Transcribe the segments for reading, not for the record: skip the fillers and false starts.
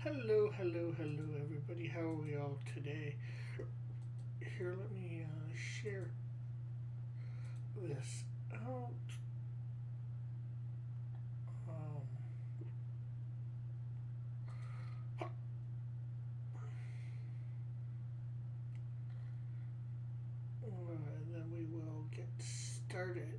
Hello, hello, hello, everybody. How are we all today? Here, let me share this out. Um, and then we will get started.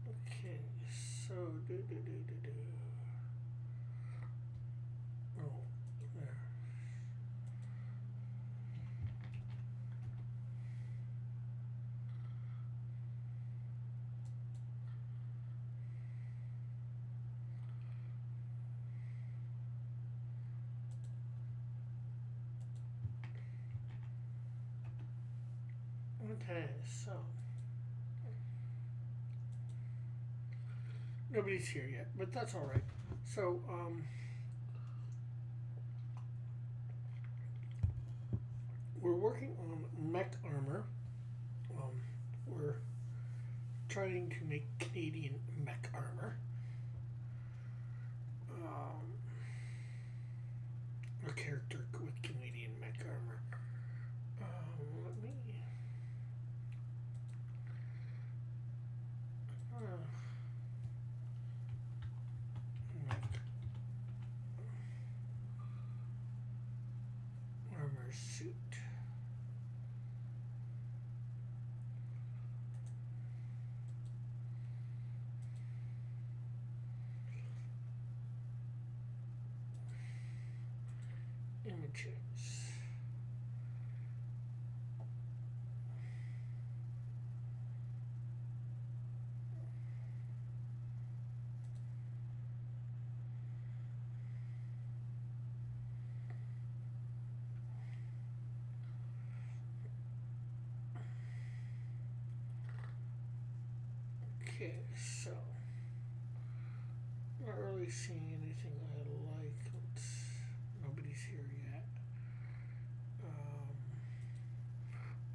Okay, so do. Oh, there. Okay, so nobody's here yet, but that's all right. So, we're working on mech armor. Um, we're trying to make Canadian mech armor. A character with Canadian mech armor. Let me. Mech armor suit. Images. Okay, so not really seeing anything I like. Nobody's here yet.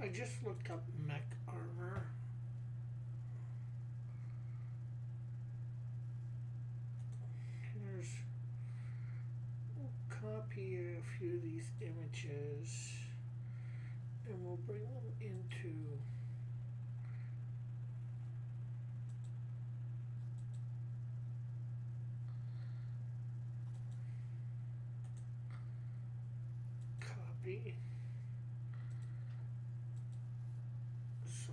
I just looked up mech armor. Here's we'll copy a few of these images and we'll bring them into copy. So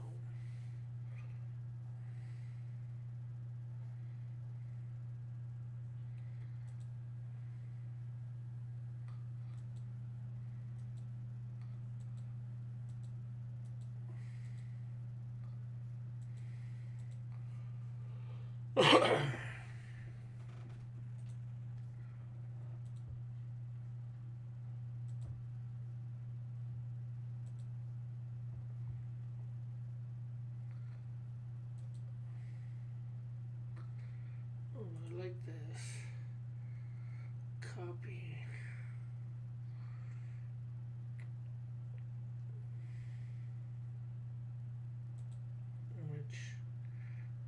I like this. Copy. Image.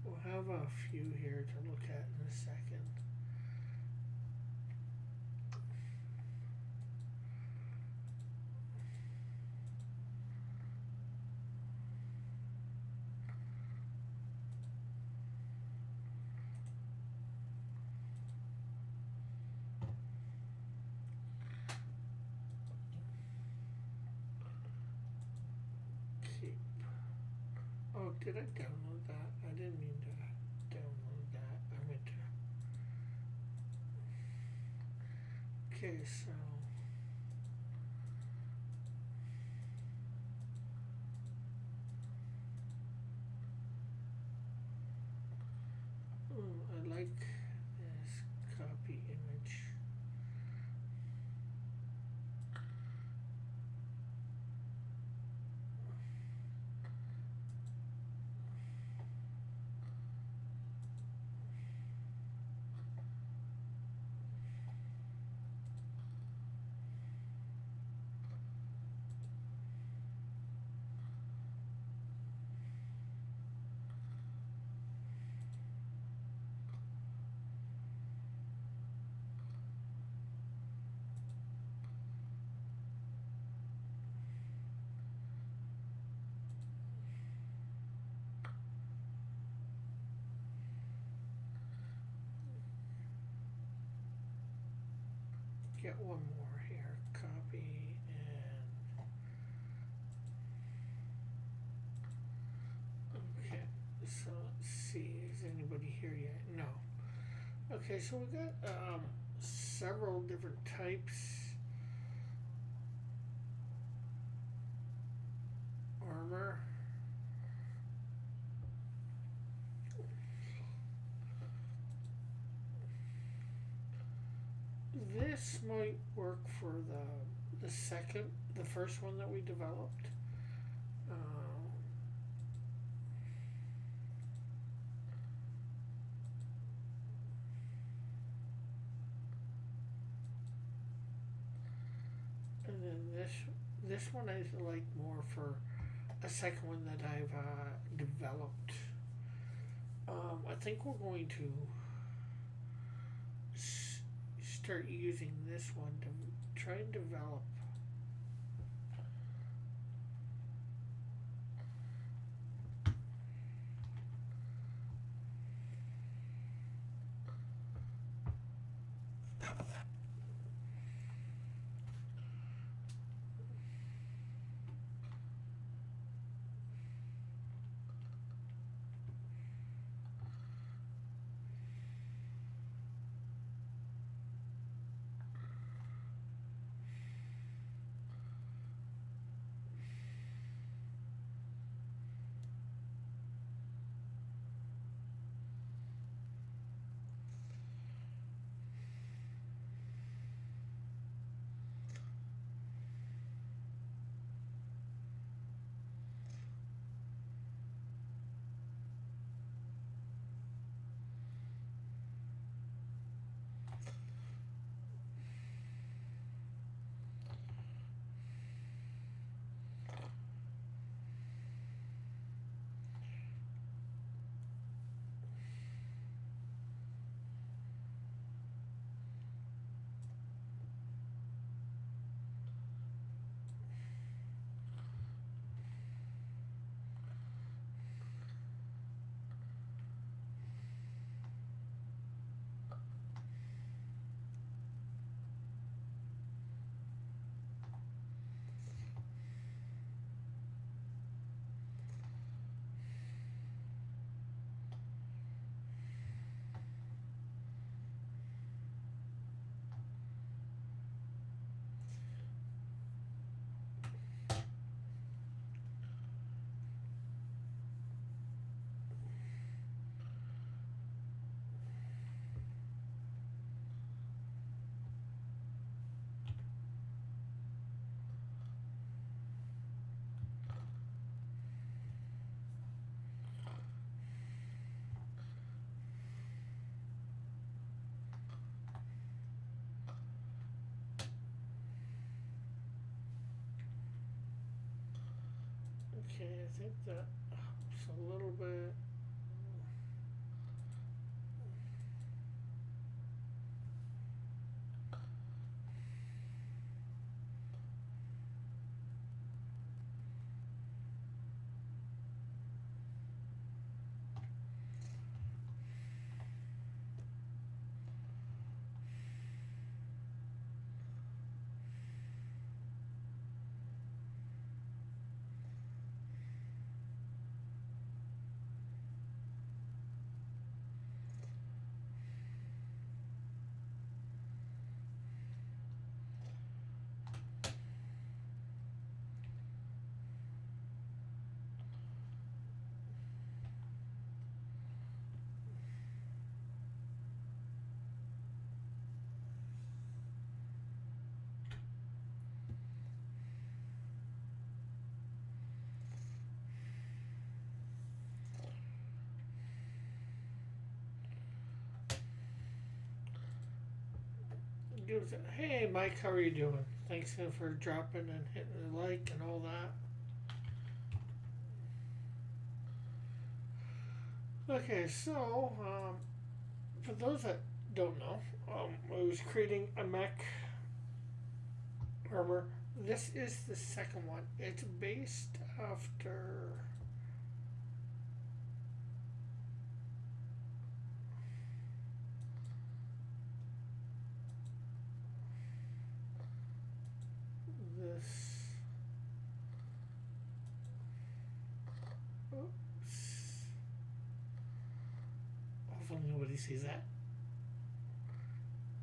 We'll have a few here to look at in a second. Keep. Oh, did I download that? I didn't mean to download that. I meant to. Okay, so I like this copy image. Get one more here. Copy and okay. So let's see. Is anybody here yet? No. Okay, so we got several different types. Armor. This might work for the first one that we developed. And then this one I like more for a second one that I've developed. I think we're going to start using this one to try and develop okay, I think that helps a little bit. do is, hey Mike, how are you doing? Thanks for dropping and hitting the like and all that. Okay, so for those that don't know, I was creating a mech armor. This is the second one. It's based after this. Oops. Hopefully nobody sees that.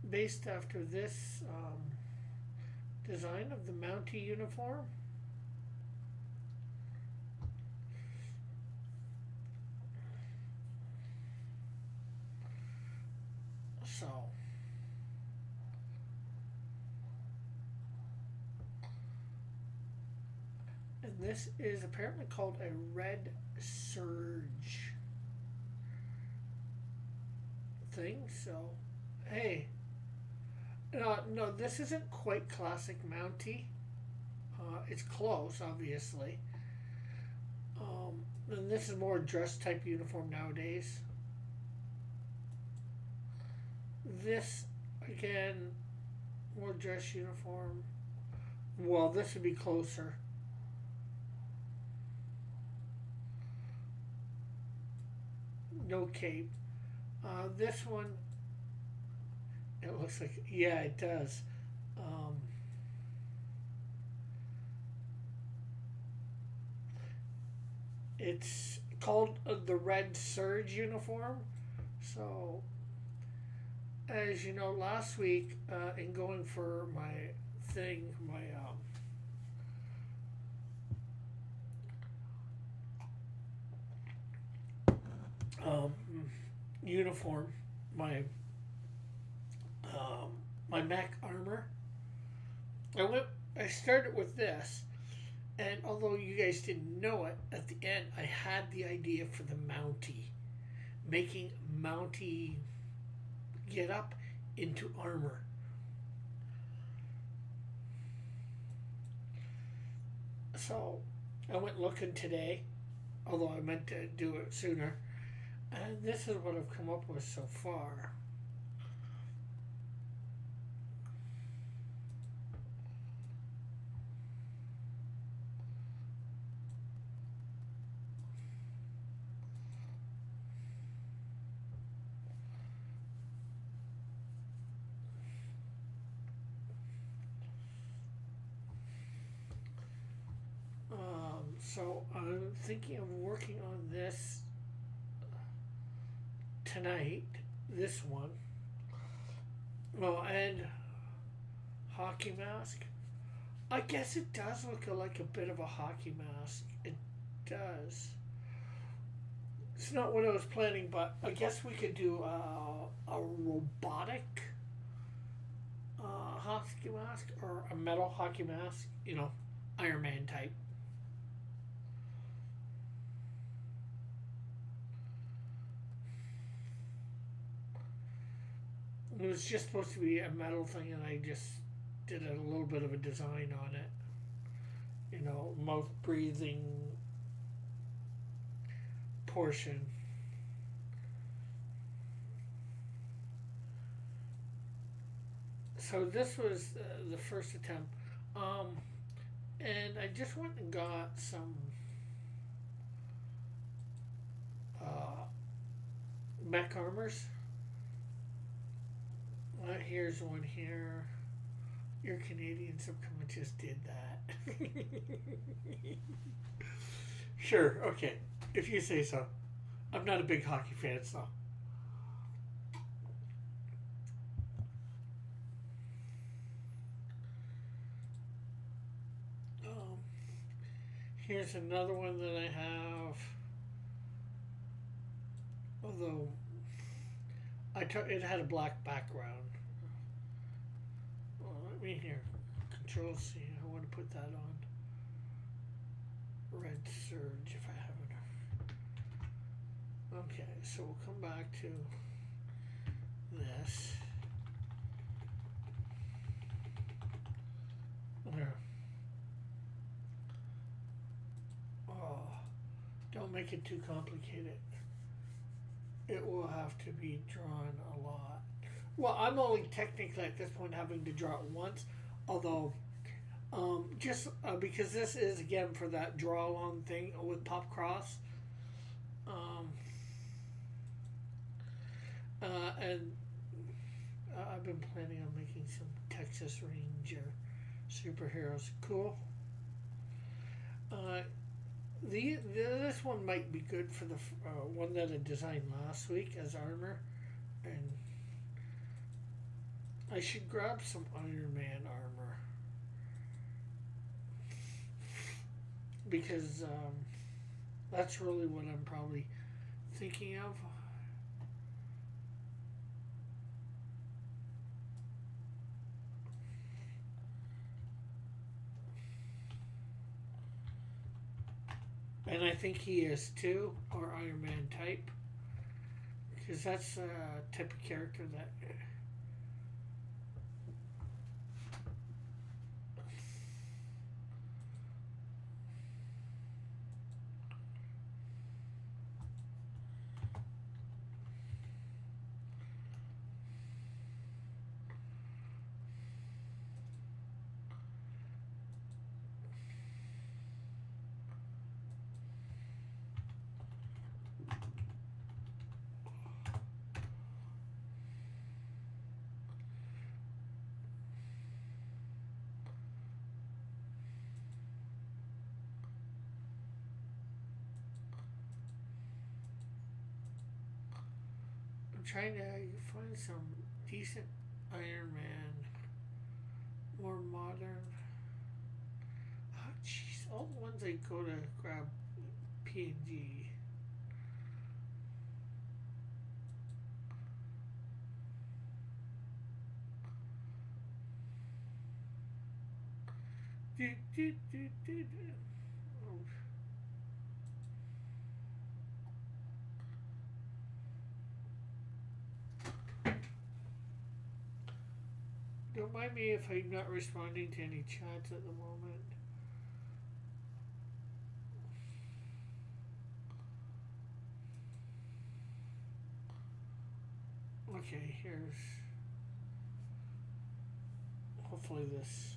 Based after this design of the Mountie uniform. So, and this is apparently called a Red Surge thing. So, hey, no, this isn't quite classic Mountie. It's close, obviously. And this is more dress type uniform nowadays. This, again, more dress uniform. Well, this would be closer. No cape. This one, it looks like, yeah, it does. It's called the Red Surge uniform. So, as you know, last week, in going for my thing, my uniform, my my mech armor, I started with this, and although you guys didn't know it, at the end I had the idea for the Mountie, making Mountie get up into armor. So I went looking today, although I meant to do it sooner, and this is what I've come up with so far. So I'm thinking of working on this tonight. This one. Oh, and hockey mask. I guess it does look like a bit of a hockey mask. It does. It's not what I was planning, but I guess we could do a robotic hockey mask or a metal hockey mask. You know, Iron Man type. It was just supposed to be a metal thing, and I just did a little bit of a design on it. You know, mouth breathing portion. So this was the first attempt. And I just went and got some mech armors. Here's one here. Your Canadian subcommittee just did that. Sure, okay. If you say so. I'm not a big hockey fan, so. Here's another one that I have. Although it had a black background. Well, let me here. Control C. I want to put that on. Red Surge if I have it. Okay, so we'll come back to this. Yeah. Oh, don't make it too complicated. It will have to be drawn a lot. Well, I'm only technically at this point having to draw it once, although just because this is again for that draw along thing with Pop Cross, um, and I've been planning on making some Texas Ranger superheroes. Cool. Uh, this one might be good for the one that I designed last week as armor, and I should grab some Iron Man armor because that's really what I'm probably thinking of. And I think he is too, or Iron Man type, because that's a type of character that. I'm trying to find some decent Iron Man, more modern. Oh, jeez, all the ones I go to grab PNG. Oh, don't mind me if I'm not responding to any chats at the moment. Okay, here's hopefully this.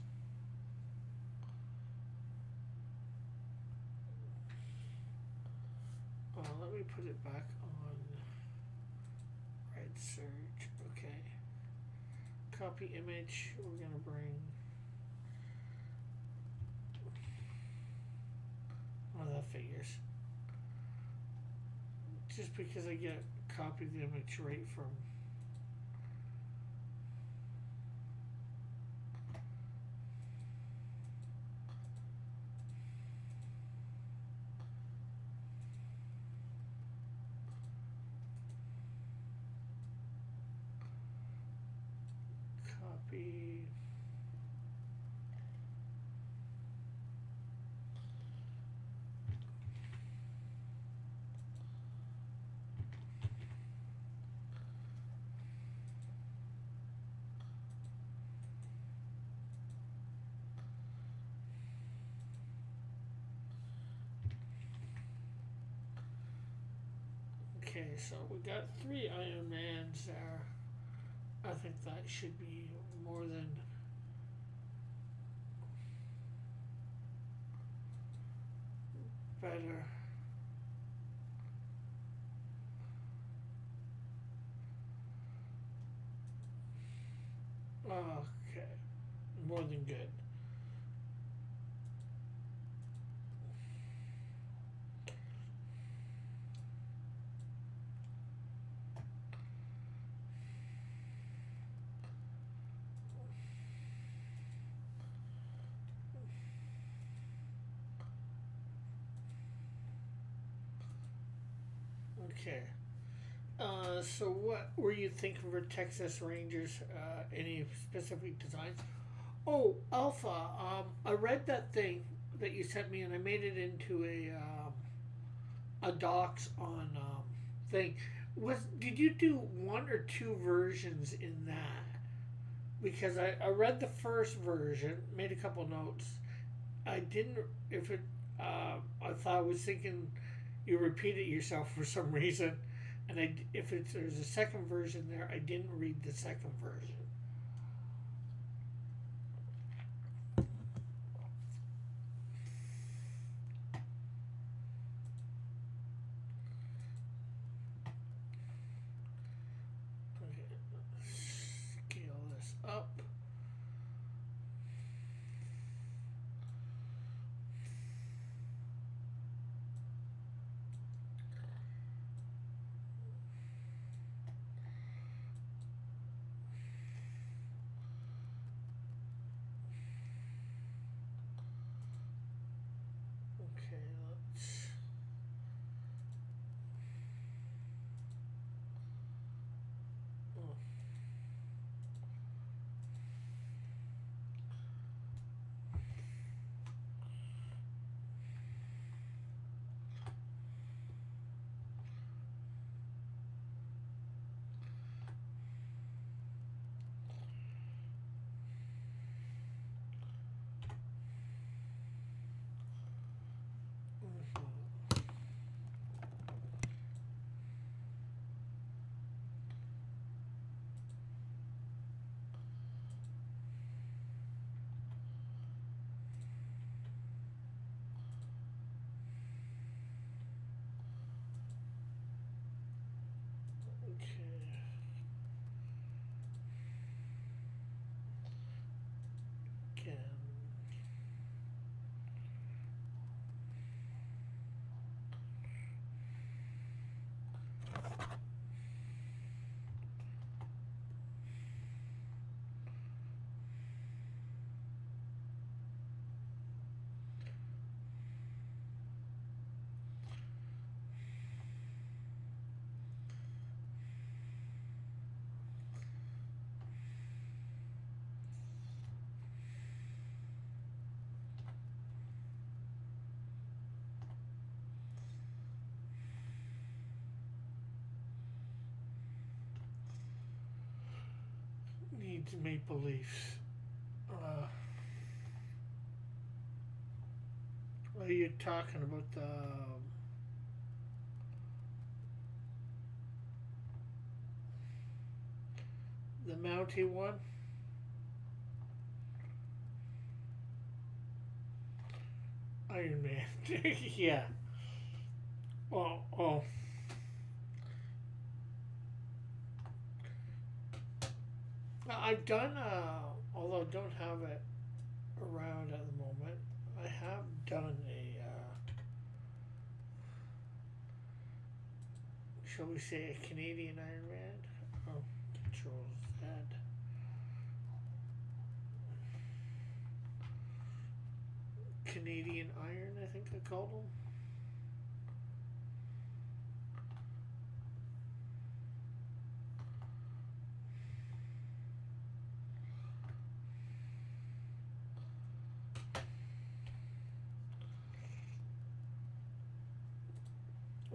Let me put it back on red search. Okay. Copy image. We're gonna bring. Oh, that figures. Just because I get copy the image right from. Copy. Okay, so we got 3 Iron Mans there. I think that should be more than. Better. Okay. More than good. Okay. So what were you thinking for Texas Rangers? Any specific designs? Oh, Alpha. I read that thing that you sent me, and I made it into a docs on thing. Was did you do 1 or 2 versions in that? because I read the first version, made a couple notes. I didn't, if it, I thought I was thinking you repeated yourself for some reason. And if there's a second version there, I didn't read the second version. Okay, scale this up. Okay, let's. Oh. Okay. Again. Needs Maple Leafs. Are you talking about the Mountie one? Iron Man. Yeah. Oh. Now, I've done, although I don't have it around at the moment, I have done shall we say, a Canadian Iron Man? Oh, Control Z. Canadian Iron, I think I called them.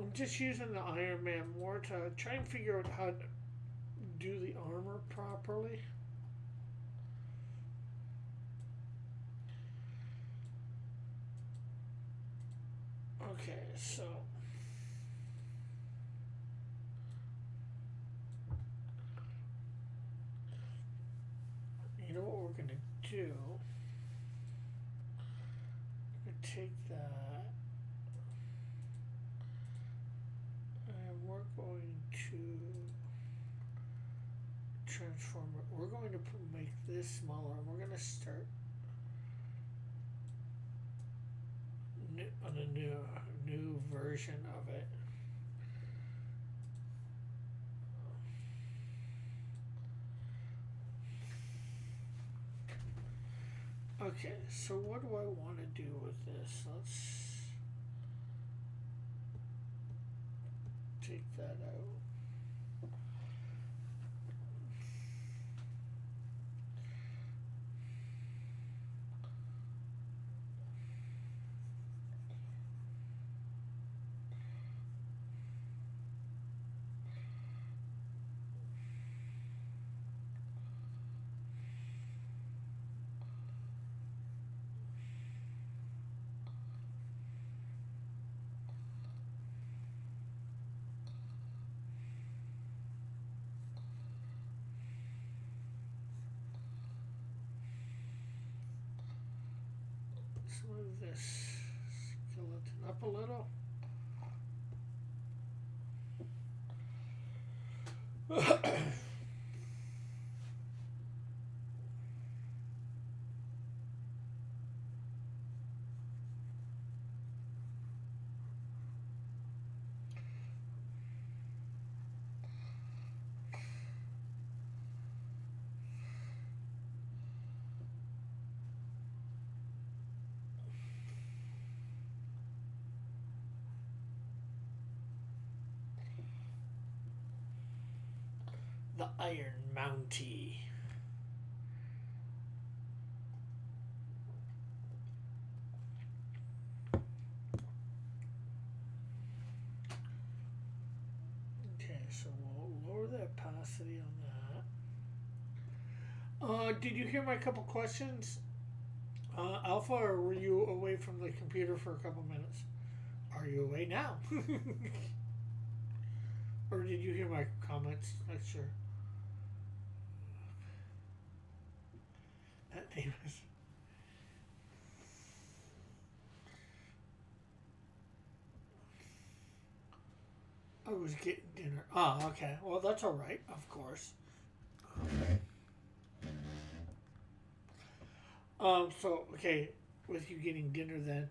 I'm just using the Iron Man more to try and figure out how to do the armor properly. Okay, so you know what we're gonna do? We're gonna take that and we're going to transform it. We're going to make this smaller. We're going to start on a new version of it. Okay, so what do I want to do with this? Let's take that out. Let's move this skeleton up a little. The Iron Mountie. Okay, so we'll lower the opacity on that. Did you hear my couple questions, Alpha, or were you away from the computer for a couple minutes? Are you away now? Or did you hear my comments? Not sure. That name is. I was getting dinner. Ah, okay. Well, that's all right, of course. So, okay, with you getting dinner then,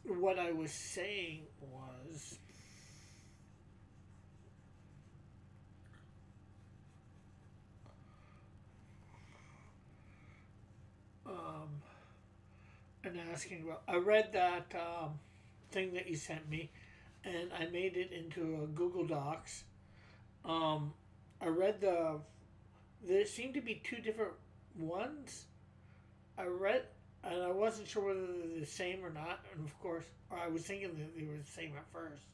what I was saying was, and asking about, I read that thing that you sent me, and I made it into a Google Docs. I read there seemed to be two different ones. I read, and I wasn't sure whether they're the same or not. And of course, or I was thinking that they were the same at first,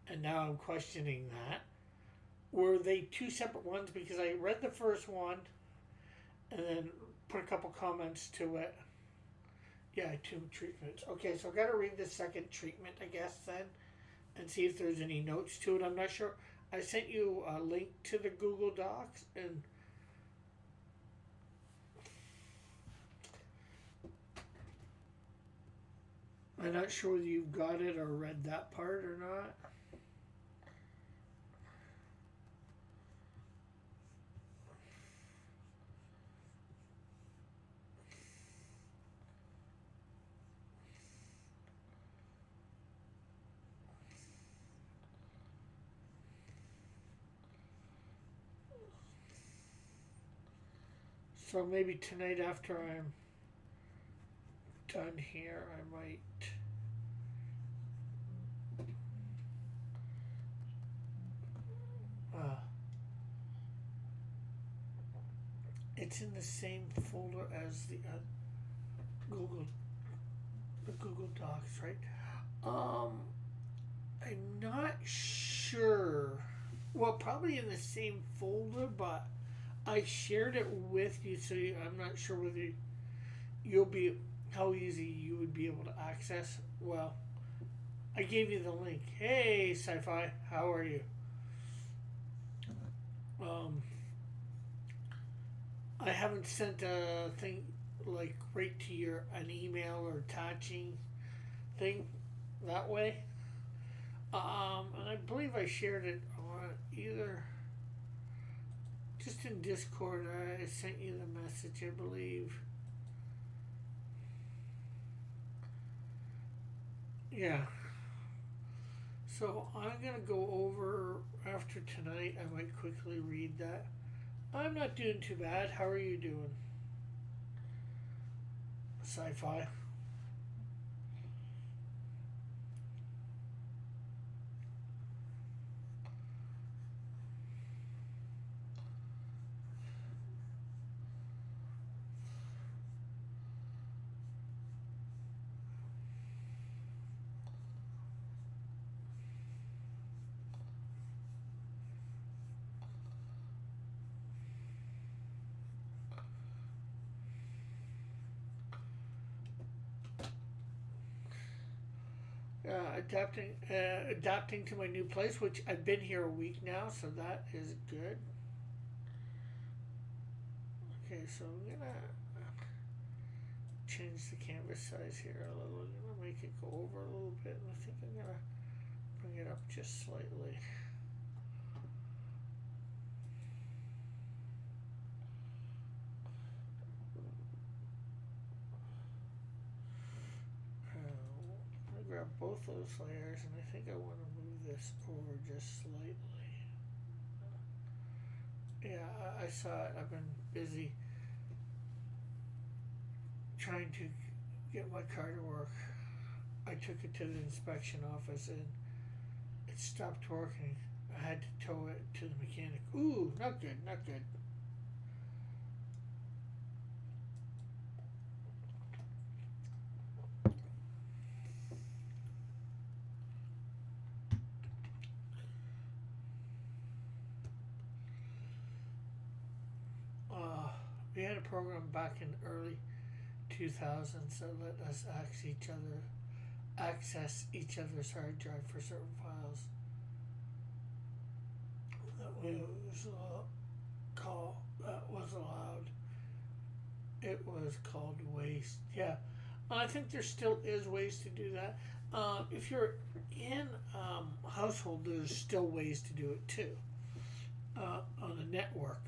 and now I'm questioning that. Were they two separate ones? Because I read the first one, and then put a couple comments to it. Yeah, two treatments. Okay, so I got to read the second treatment, I guess, then, and see if there's any notes to it. I'm not sure. I sent you a link to the Google Docs, and I'm not sure whether you've got it or read that part or not. So maybe tonight after I'm done here, I might. It's in the same folder as the Google Docs, right? I'm not sure. Well, probably in the same folder, but I shared it with you, so I'm not sure whether you'll be how easy you would be able to access. Well, I gave you the link. Hey, Sci-Fi, how are you? I haven't sent a thing like right to your an email or attaching thing that way. And I believe I shared it on either just in Discord. I sent you the message, I believe. Yeah. So I'm gonna go over after tonight. I might quickly read that. I'm not doing too bad. How are you doing? Sci-Fi. Adapting to my new place, which I've been here a week now, so that is good. Okay, so I'm gonna change the canvas size here a little. I'm gonna make it go over a little bit, and I think I'm gonna bring it up just slightly. I'm gonna grab both those layers, and I think I want to move this over just slightly. Yeah, I saw it. I've been busy trying to get my car to work. I took it to the inspection office and it stopped working. I had to tow it to the mechanic. Ooh, not good, not good. We had a program back in early 2000s that let us access each other's hard drive for certain files. That was allowed. It was called waste. Yeah, I think there still is ways to do that. If you're in a household, there's still ways to do it too on a network.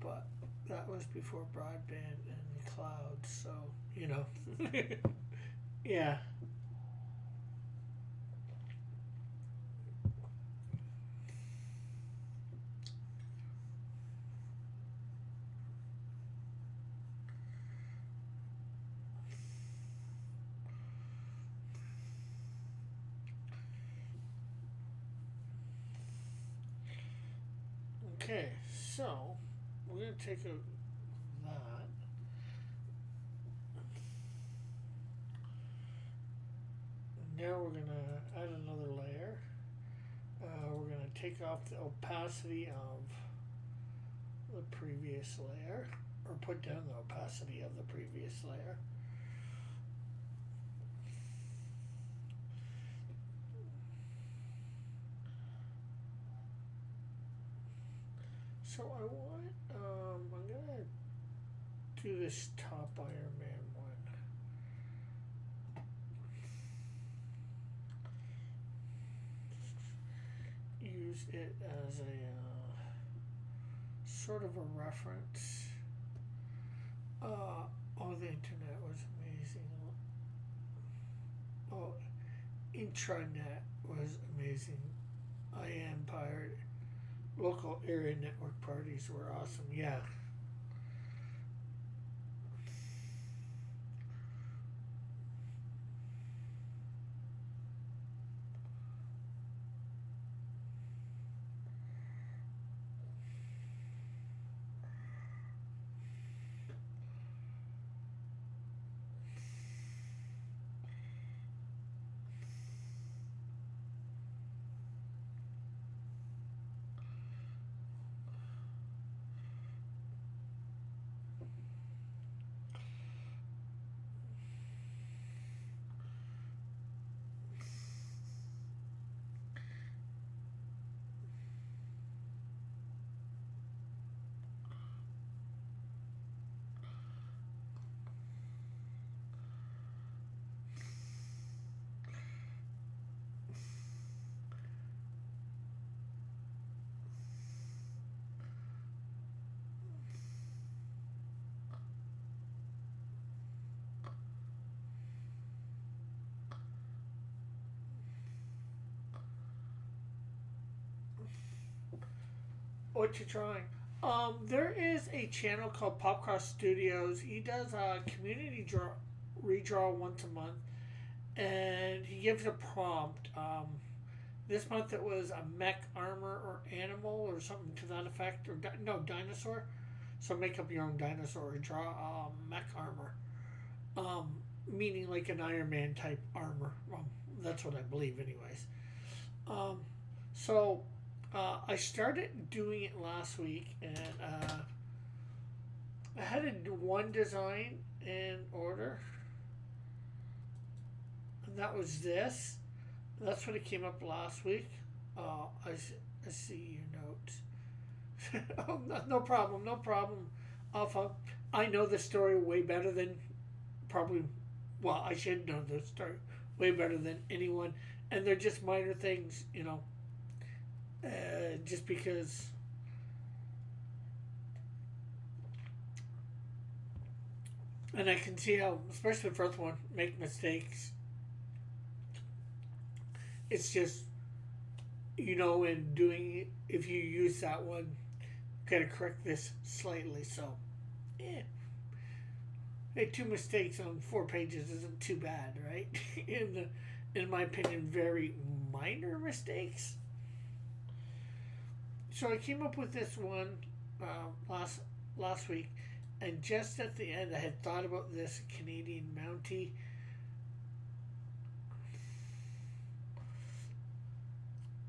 But that was before broadband and the cloud, so you know. Yeah. Okay, so we're gonna take that. Now we're gonna add another layer. We're gonna take off the opacity of the previous layer, or put down the opacity of the previous layer. So I want, I'm gonna do this top Iron Man one. Use it as a sort of a reference. Oh, the internet was amazing. Oh, intranet was amazing. IM Pirate. Local area network parties were awesome. Yeah. What you trying? There is a channel called Popcross Studios. He does a community redraw once a month, and he gives a prompt. This month it was a mech armor or animal or something to that effect, or no, dinosaur. So make up your own dinosaur or draw mech armor, meaning like an Iron Man type armor. That's what I believe, anyways. Um, so I started doing it last week, and I had one design in order, and that was this. That's what it came up last week. I see your notes. Oh, no, no problem, no problem. Alpha, I know the story way better than probably. Well, I should know the story way better than anyone, and they're just minor things, you know. Just because, and I can see how, especially the first one, make mistakes. It's just, you know, in doing it, if you use that one, gotta correct this slightly. So, yeah. Hey, two mistakes on 4 pages isn't too bad, right? In my opinion, very minor mistakes. So I came up with this one last week, and just at the end, I had thought about this Canadian Mountie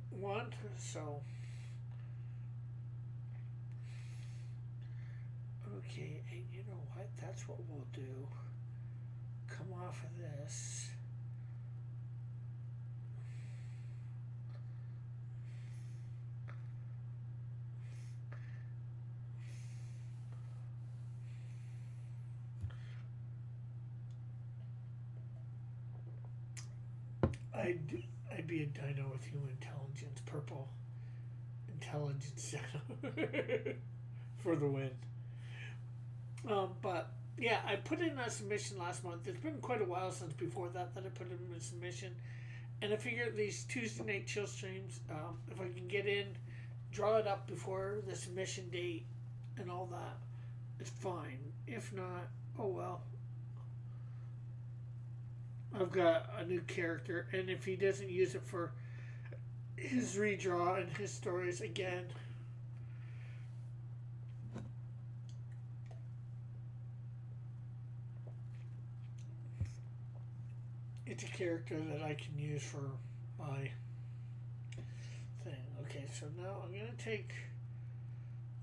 one. So, okay, and you know what? That's what we'll do. Come off of this. I'd, I'd be a dino with human intelligence, purple intelligence for the win. But yeah, I put in a submission last month. It's been quite a while since before that I put in a submission, and I figured these Tuesday night chill streams, if I can get in, draw it up before the submission date, and all that, it's fine. If not, oh well. I've got a new character, and if he doesn't use it for his redraw and his stories again, it's a character that I can use for my thing. Okay, so now I'm gonna take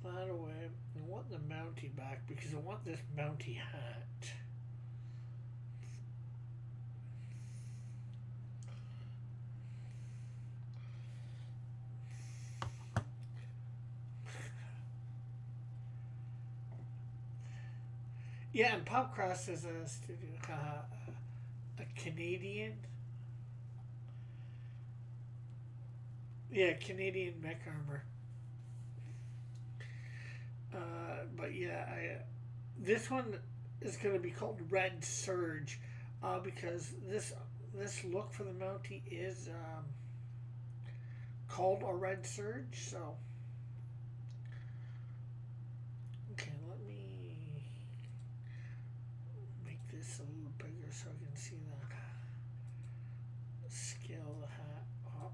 that away. I want the Mountie back because I want this Mountie hat. Yeah, and Popcross is a studio, a Canadian. Yeah, Canadian mech armor. But yeah, this one is going to be called Red Surge, because this look for the Mountie is called a Red Surge. So okay, let me make this a little bigger so I can see that. Scale the hat up.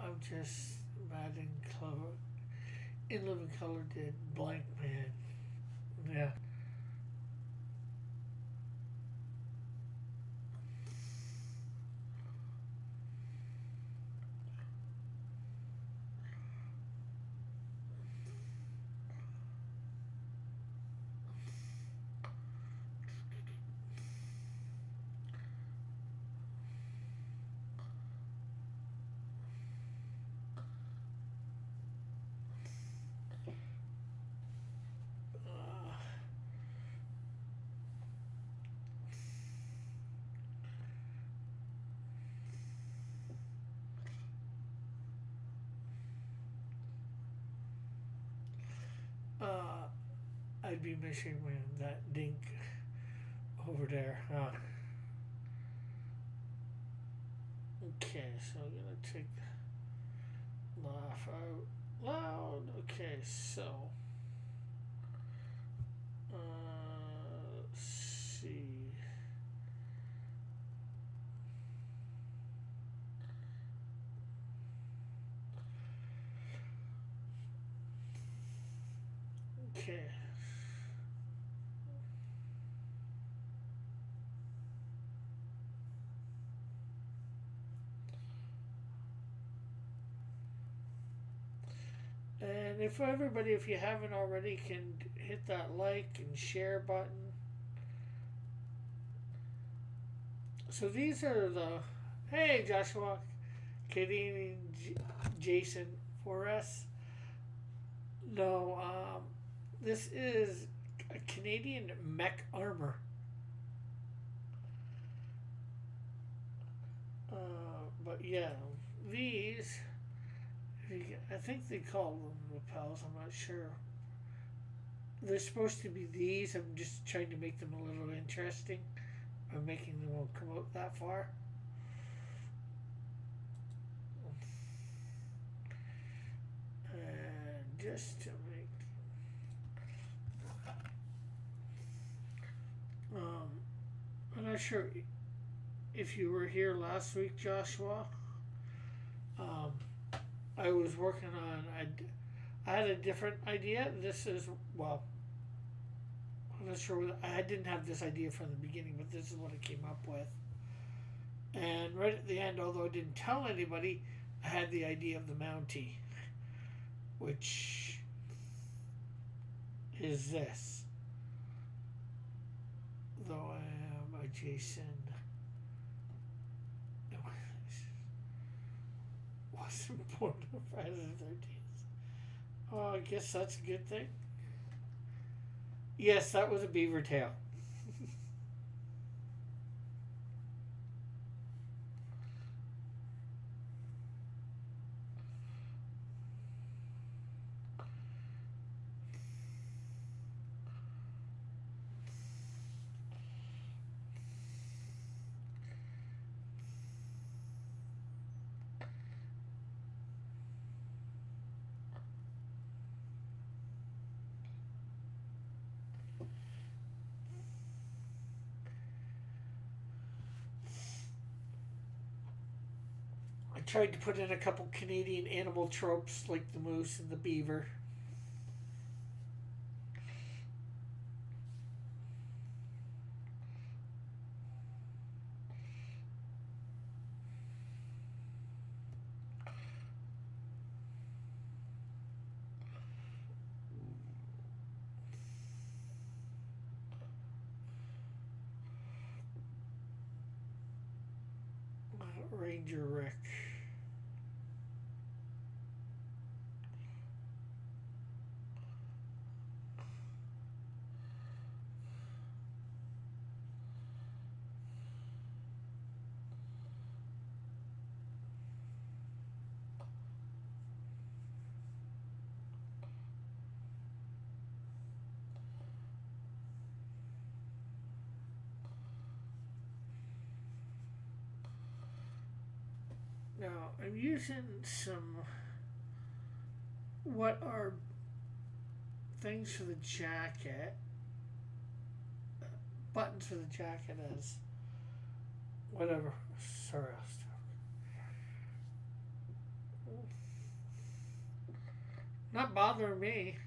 I'm just mad in clover. In Living Color did Blank Man. Yeah. I'd be missing that dink over there, huh? Okay, so I'm gonna take laugh out loud. Okay, so let's see. Okay. And if everybody, if you haven't already, can hit that like and share button. So these are the, hey Joshua, Katie and Jason Forrest. No, this is a Canadian mech armor. But yeah, these, I think they call them lapels, I'm not sure. They're supposed to be these. I'm just trying to make them a little interesting by making them all come out that far. And just to make, I'm not sure if you were here last week, Joshua. I was working on, I had a different idea. This is, well, I'm not sure. I didn't have this idea from the beginning, but this is what I came up with. And right at the end, although I didn't tell anybody, I had the idea of the Mountie, which is this. Though I am a Jason. Wasn't born on Friday the 13th. Oh, I guess that's a good thing. Yes, that was a beaver tail. I tried to put in a couple Canadian animal tropes like the moose and the beaver. Ranger Rick. Now I'm using some what are things for the jacket, buttons for the jacket as whatever. Sorry, not bothering me.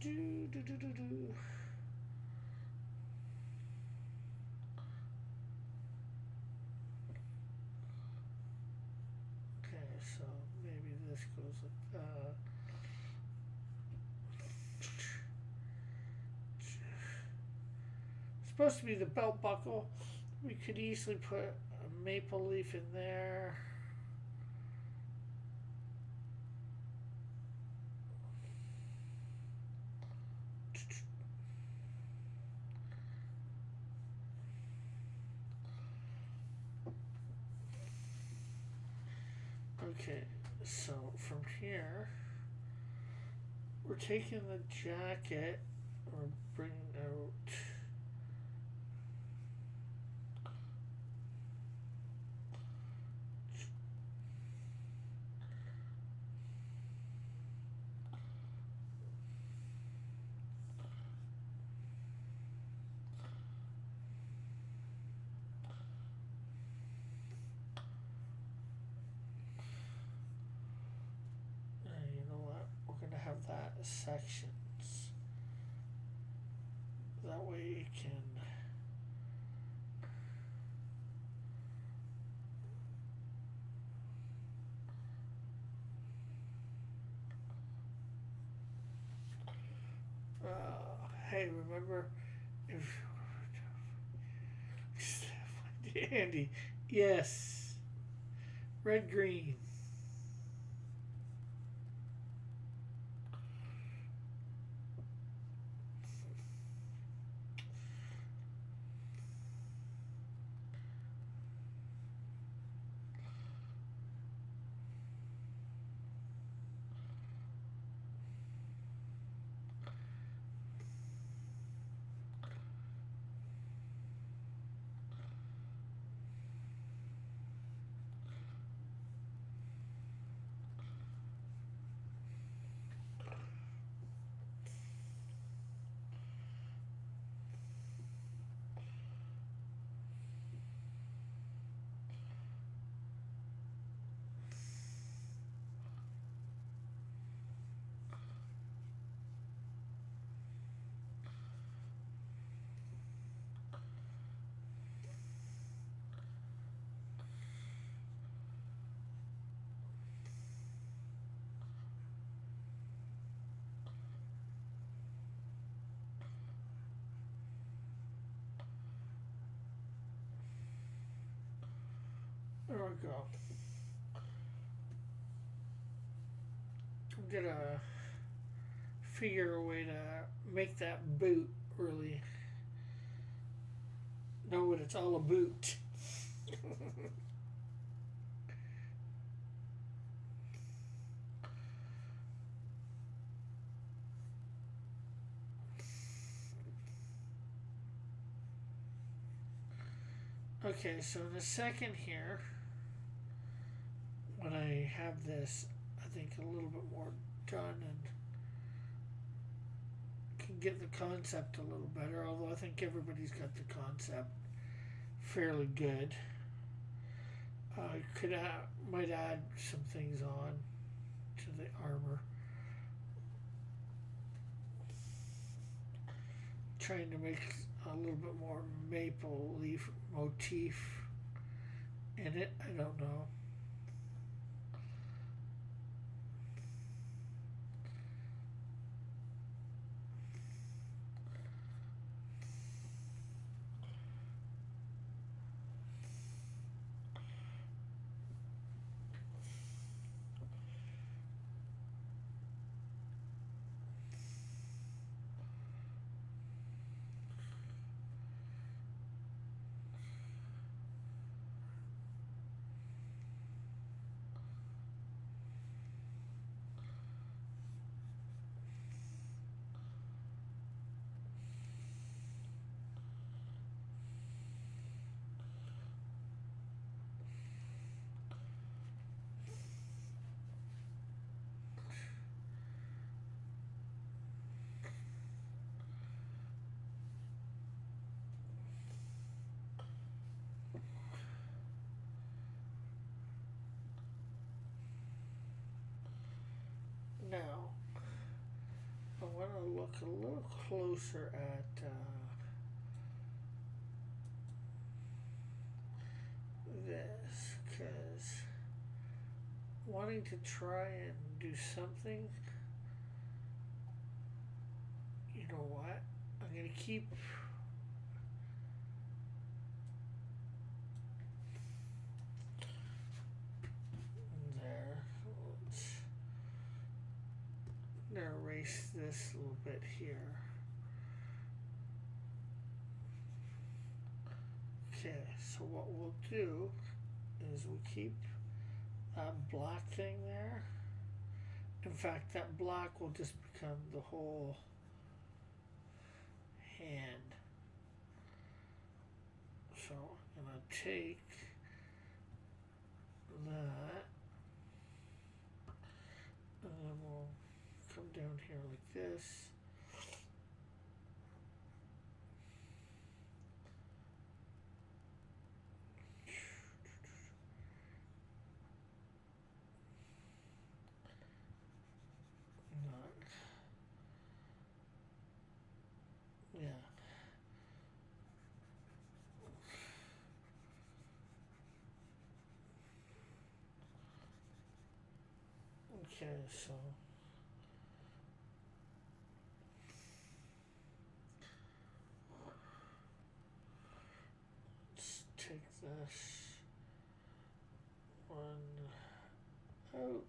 Okay, so maybe this goes like that. It's supposed to be the belt buckle. We could easily put a maple leaf in there. Okay, so from here, we're taking the jacket, we're bringing out. You know what? We're gonna have that as sections. That way it can. Hey, remember if Andy? Yes, red green. There we go. I'm gonna figure a way to make that boot really know what it's all about. Okay, so in a second here, when I have this, I think a little bit more done and can get the concept a little better, although I think everybody's got the concept fairly good. I might add some things on to the armor. Trying to make a little bit more maple leaf motif in it. I don't know. Now, I want to look a little closer at this because wanting to try and do something, you know what? I'm going to keep I'm going to erase this a little bit here. Okay, so what we'll do is we'll keep that black thing there. In fact, that black will just become the whole hand. So I'm going to take that, and then we'll come down here like this. Not, yeah. Okay, so let's take this one out.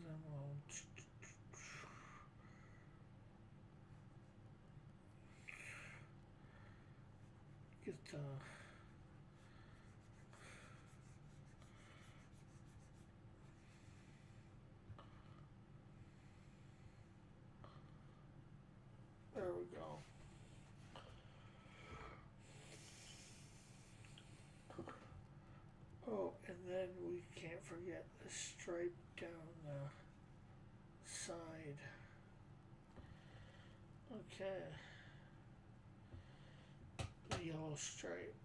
Then we'll get the there we go. Oh, and then we can't forget the stripe down the side. Okay. The yellow stripe.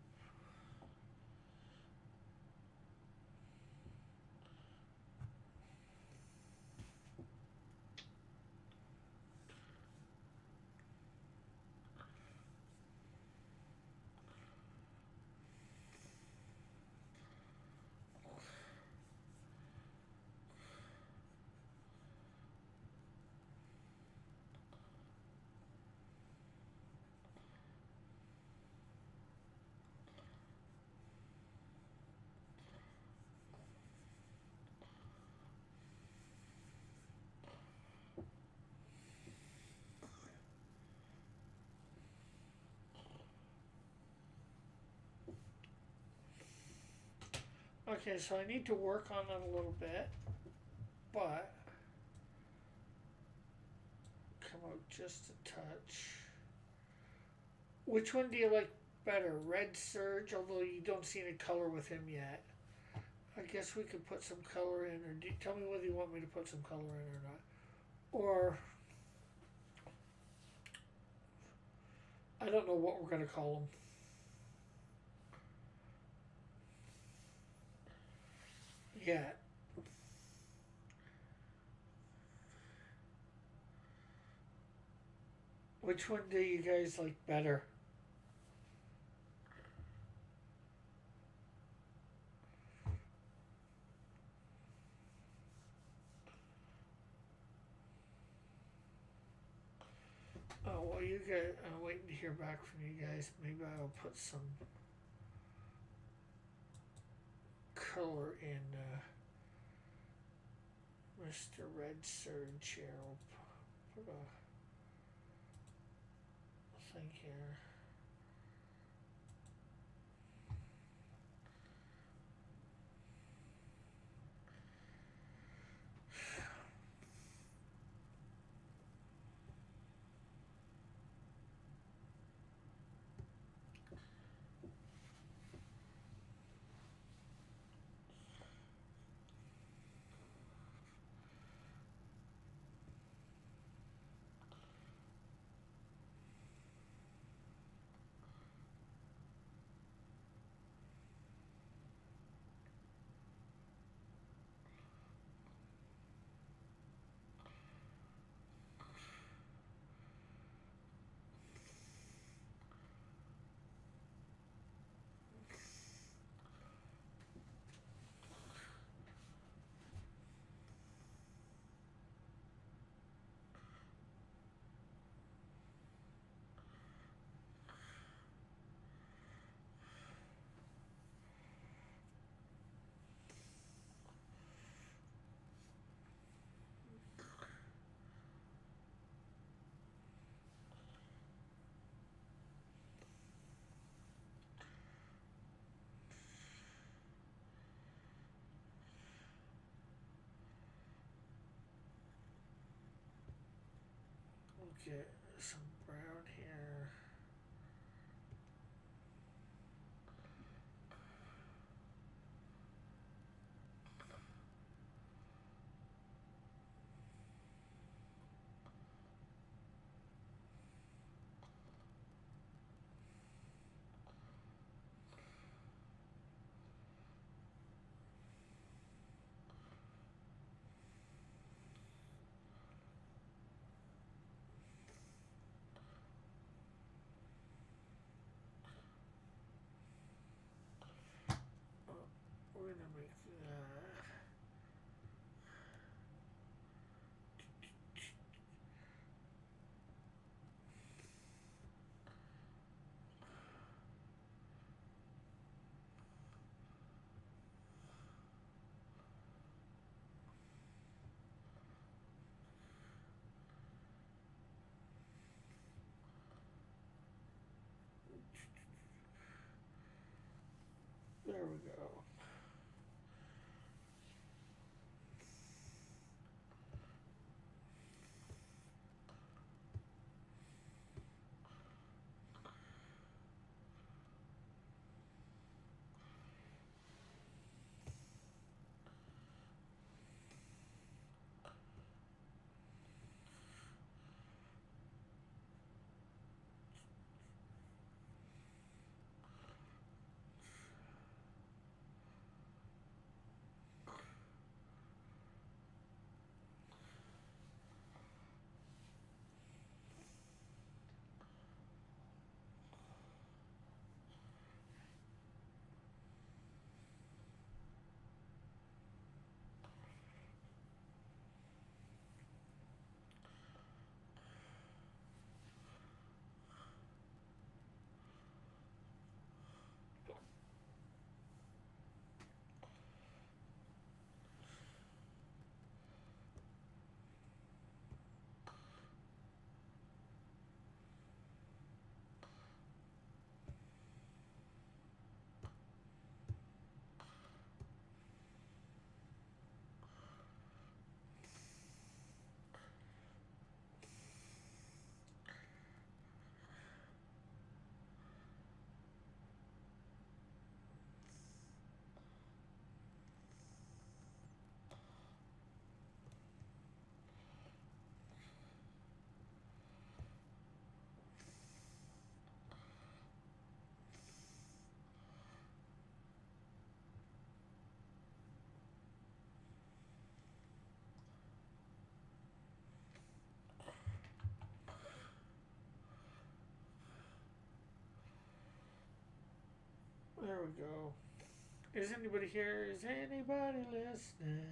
Okay, so I need to work on it a little bit, but come out just a touch. Which one do you like better? Red Surge, although you don't see any color with him yet. I guess we could put some color in, or tell me whether you want me to put some color in or not. Or, I don't know what we're going to call him. Yeah. Which one do you guys like better? Oh, well, you guys, I'm waiting to hear back from you guys. Maybe I'll put some color in Mr. Red Surge here. I'll put a thing here. get some brown here. We're gonna make that. There we go. There we go. Is anybody here? Is anybody listening?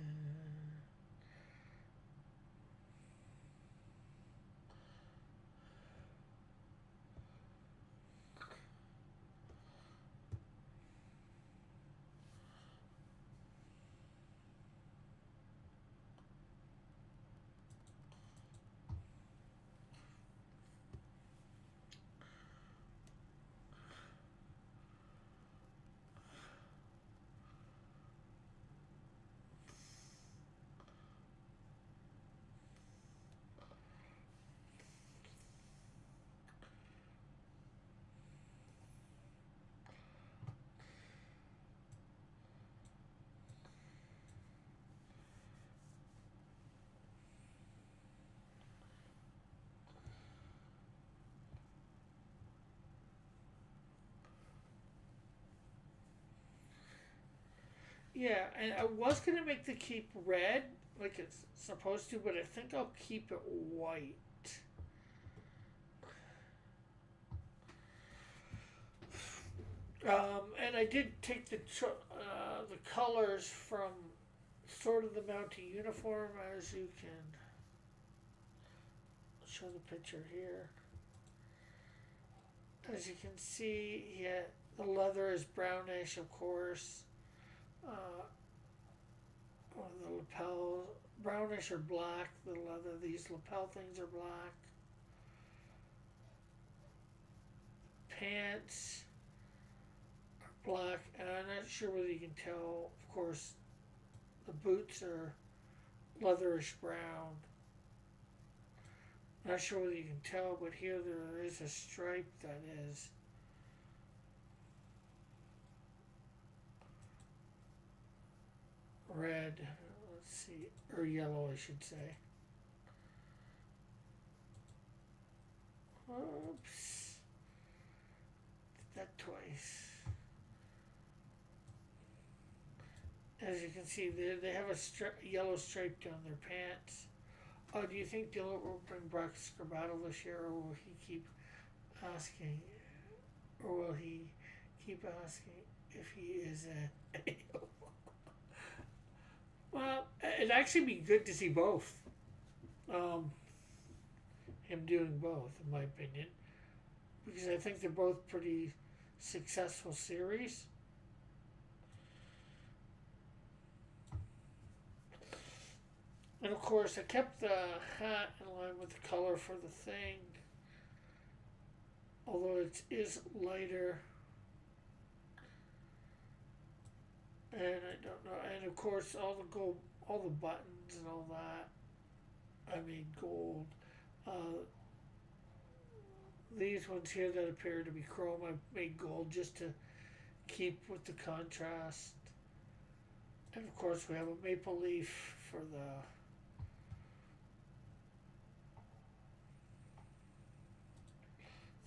Yeah, and I was gonna make the cape red, like it's supposed to, but I think I'll keep it white. And I did take the colors from sort of the mountie uniform, as you can show the picture here. As you can see, yeah, the leather is brownish, of course. The lapel brownish or black. The leather, these lapel things are black. Pants are black, and I'm not sure whether you can tell. Of course, the boots are leatherish brown. Not sure whether you can tell, but here there is a stripe that is red. Let's see, or yellow, I should say. Oops, did that twice. As you can see, they have a yellow stripe down their pants. Do you think Dillard will bring Brock Scarbato this year, or will he keep asking, or will he keep asking if he is a? Well, it'd actually be good to see both. Um, him doing both, in my opinion, because I think they're both pretty successful series. And of course, I kept the hat in line with the color for the thing, although it is lighter. And I don't know. And of course, all the gold, all the buttons and all that, I made gold. Uh, these ones here that appear to be chrome, I made gold just to keep with the contrast. And of course, we have a maple leaf for the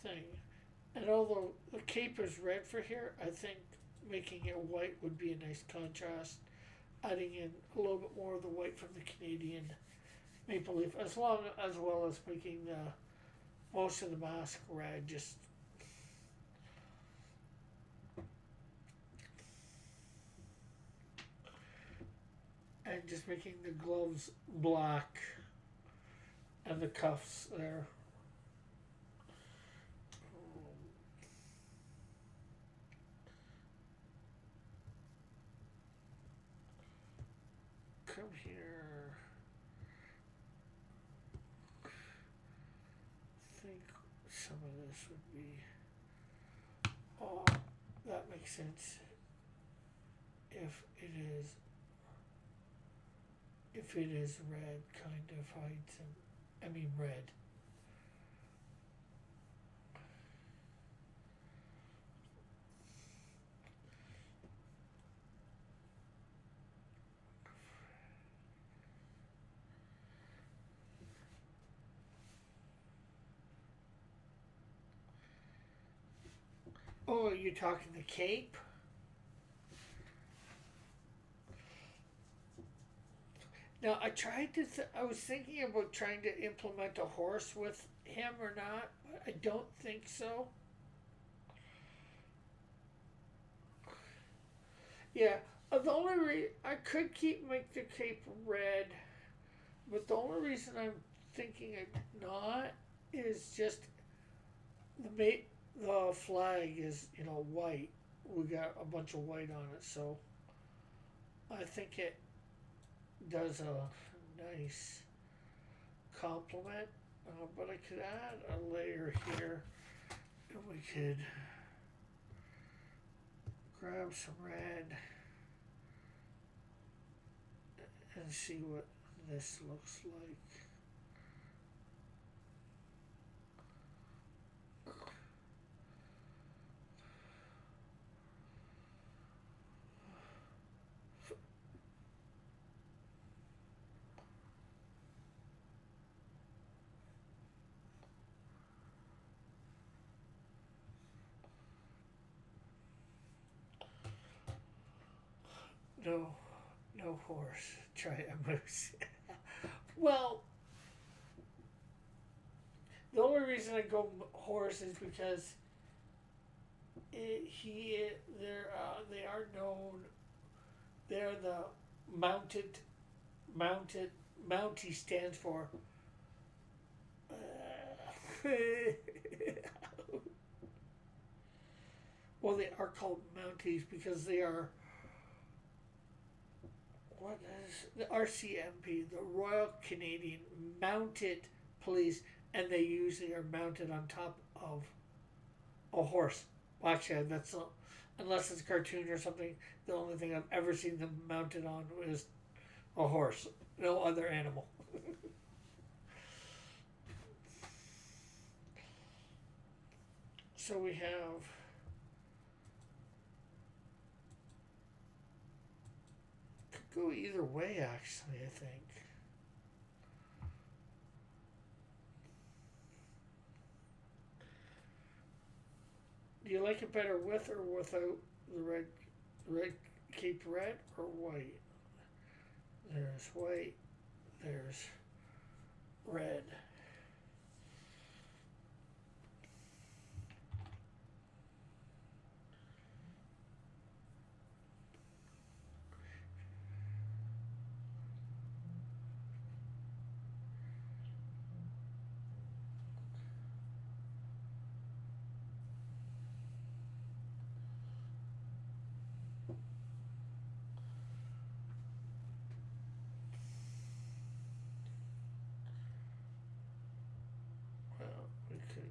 thing. And although the cape is red for here, I think making it white would be a nice contrast. Adding in a little bit more of the white from the Canadian maple leaf, as well as making most of the mask red. Just and just making the gloves black and the cuffs there. Come here. I think some of this would be. Oh, that makes sense. If it is red, kind of hides him. I mean red. Oh, you're talking the cape? Now, I was thinking about trying to implement a horse with him or not, but I don't think so. Yeah, the only I could make the cape red, but the only reason I'm thinking it not is just the flag is white. We got a bunch of white on it, so I think it does a nice complement. But I could add a layer here, and we could grab some red and see what this looks like. No, no horse. Try a moose. Well, the only reason I go horse is because they are known. They're the mounted Mountie stands for. Well, they are called Mounties because they are. What is the RCMP, the Royal Canadian Mounted Police, and they usually are mounted on top of a horse. Well, actually, that's not, unless it's a cartoon or something. The only thing I've ever seen them mounted on is a horse, no other animal. So we have could go either way actually, I think. Do you like it better with or without the red Cape Red or white? There's white, there's red. Well, we could.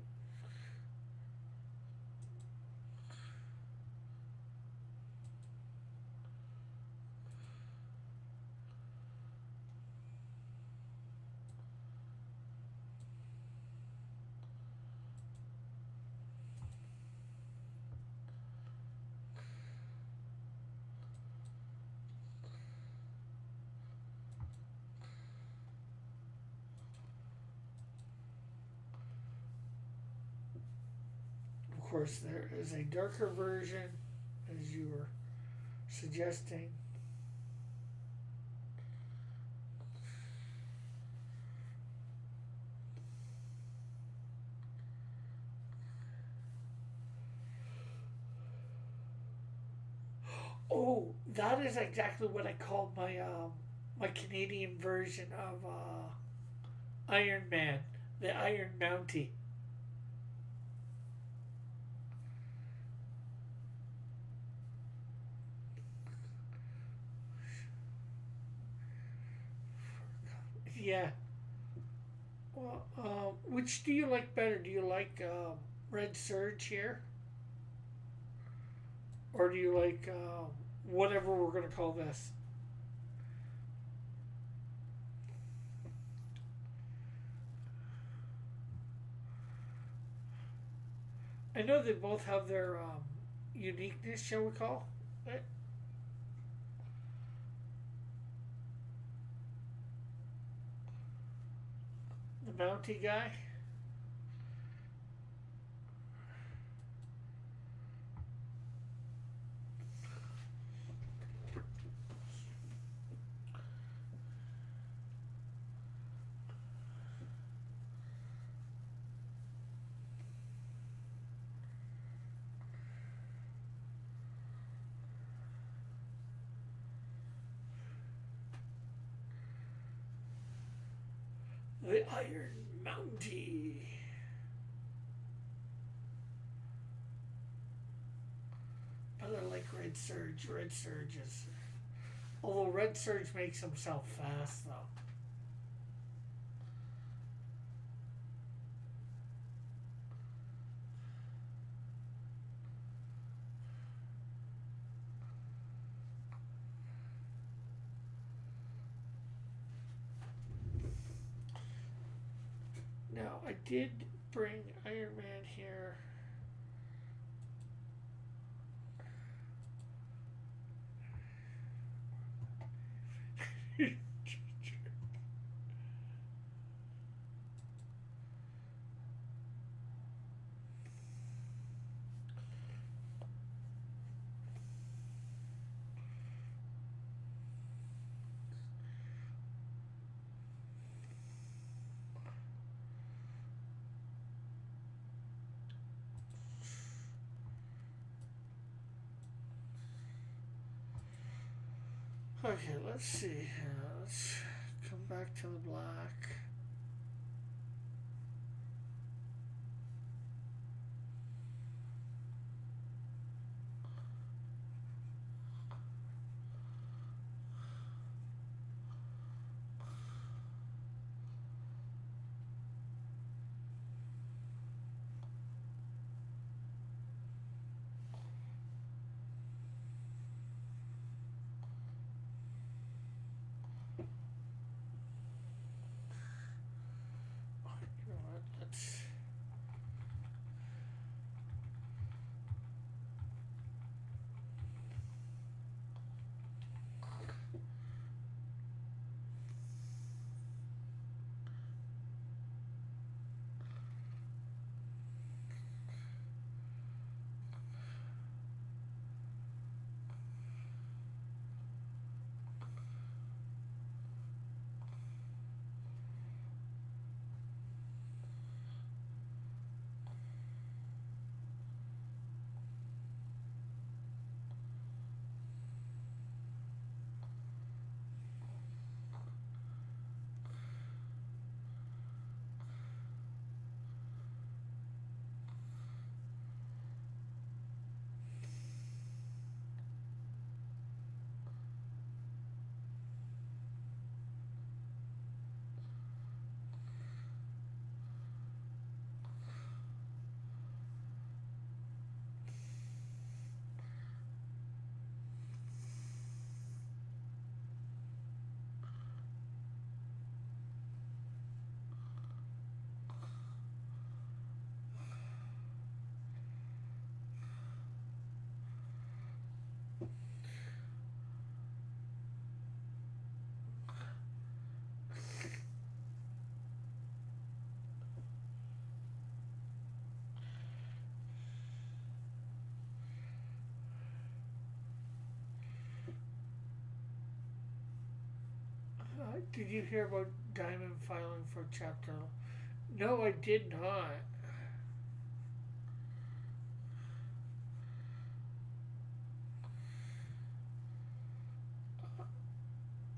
Of course, there is a darker version, as you were suggesting. Oh, that is exactly what I called my Canadian version of Iron Man, the Iron Mountie. Yeah. Well, which do you like better? Do you like Red Surge here, or do you like whatever we're gonna call this? I know they both have their uniqueness, shall we call it? The Mountie guy. The Iron Mountie. But I like Red Surge. Red Surge is. Although Red Surge makes himself fast, though. Now, I did bring Iron Man here. Okay, let's see here. Let's come back to the black. Did you hear about Diamond filing for Chapter? No, I did not.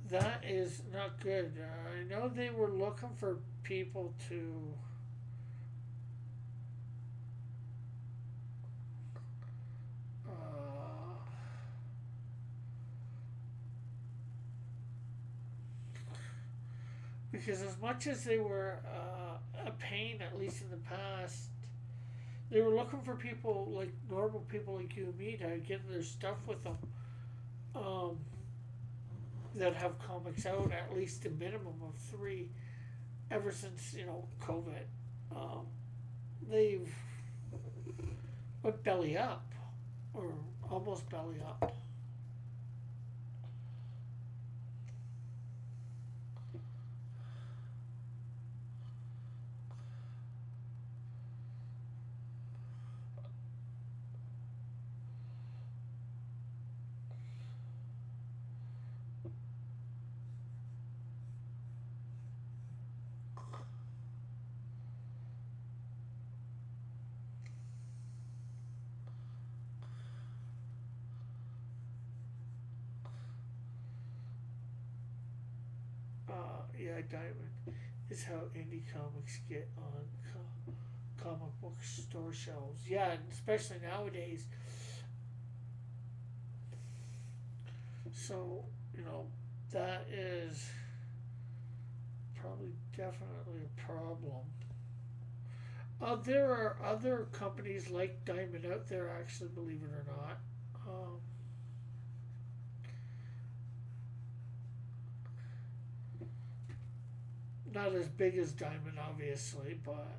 That is not good. I know they were looking for people to. Uh, because as much as they were a pain, at least in the past, they were looking for people like normal people like you and me to get their stuff with them. Um, that have comics out at least a minimum of three ever since COVID. Um, they've went belly up or almost belly up. Yeah, Diamond is how indie comics get on comic book store shelves. Yeah, and especially nowadays. So that is probably definitely a problem. There are other companies like Diamond out there, actually, believe it or not. Not as big as Diamond, obviously, but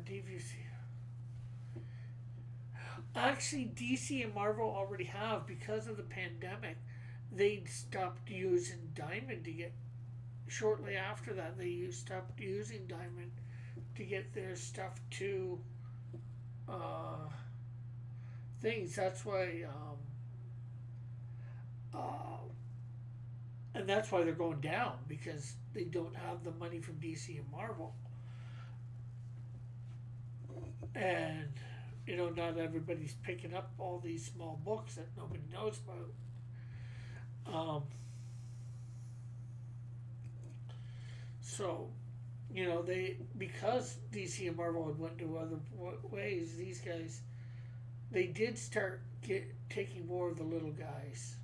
DVC. Actually, DC and Marvel already have, because of the pandemic. They stopped using Diamond to get. Shortly after that, they stopped using Diamond to get their stuff to uh, things. That's why, and that's why they're going down, because they don't have the money from DC and Marvel, and not everybody's picking up all these small books that nobody knows about. So, they, because DC and Marvel had went to other ways, these guys, they did start taking more of the little guys.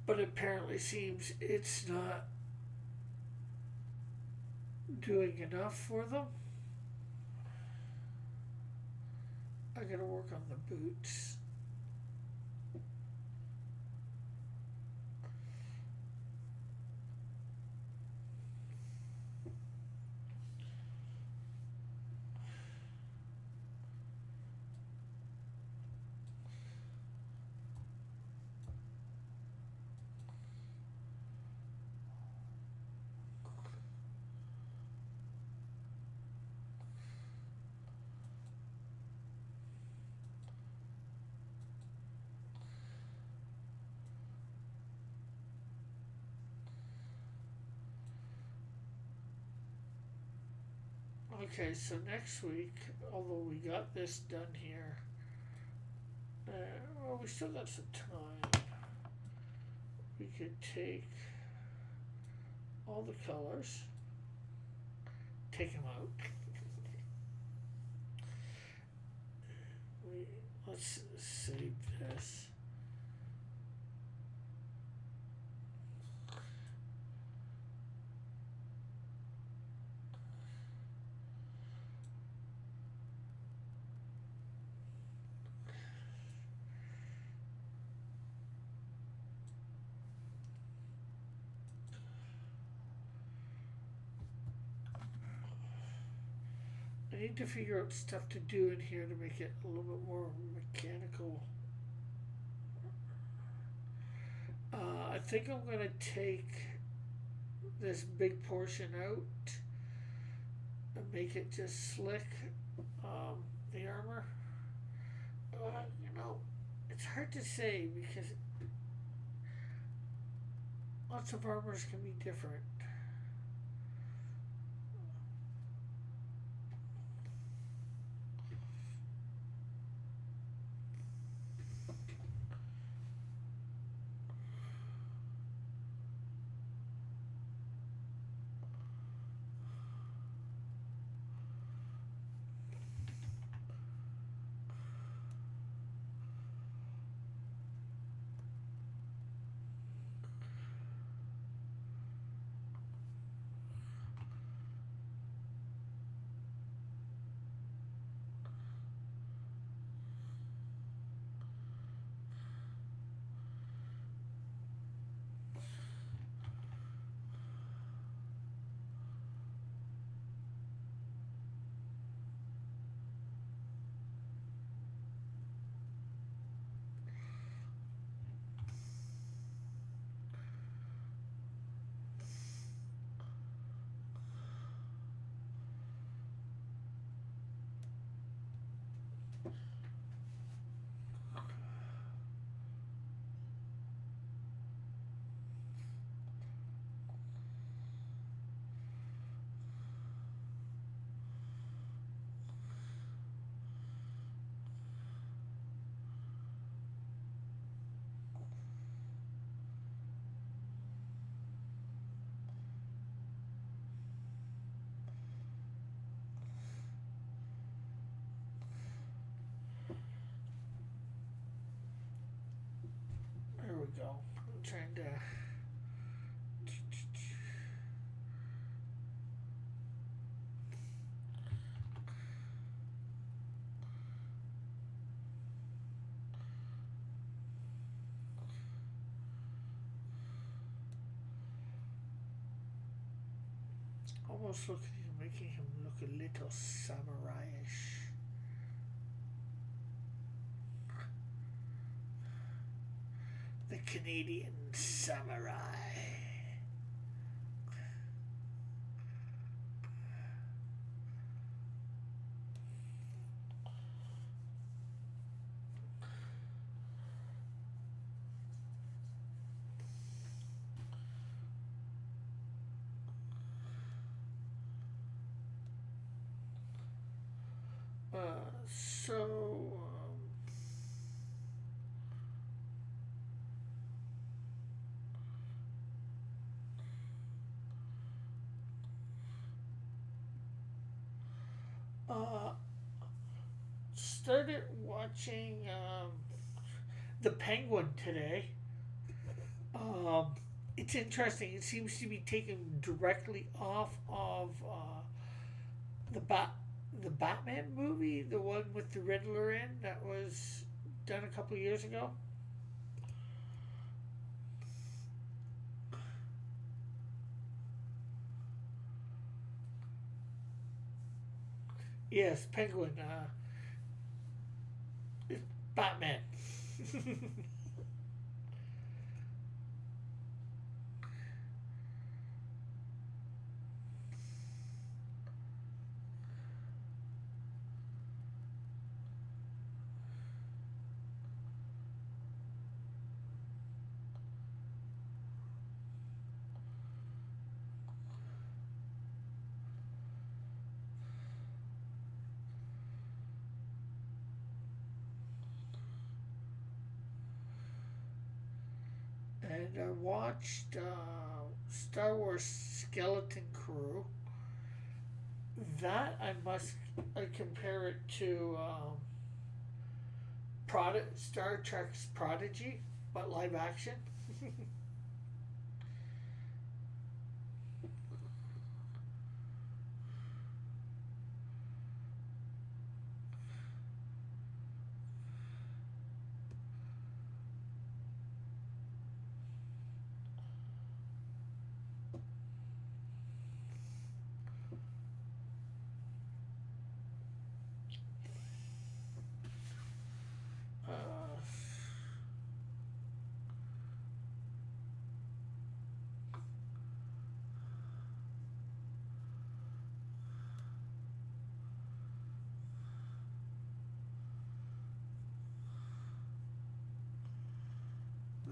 But it apparently seems it's not doing enough for them. I gotta work on the boots. Okay, so next week, although we got this done here, well, we still got some time. We could take all the colors, take them out. Let's save this. need to figure out stuff to do in here to make it a little bit more mechanical. I think I'm going to take this big portion out and make it just slick. The armor. You know, it's hard to say because lots of armors can be different. There we go. I'm trying to. Almost making him look a little samurai-ish. The Canadian samurai. So started watching The Penguin today. It's interesting. It seems to be taken directly off of the Batman movie, the one with the Riddler in that was done a couple of years ago. Yes, Penguin. Batman. And I watched Star Wars Skeleton Crew. That I compare it to Star Trek's Prodigy, but live action.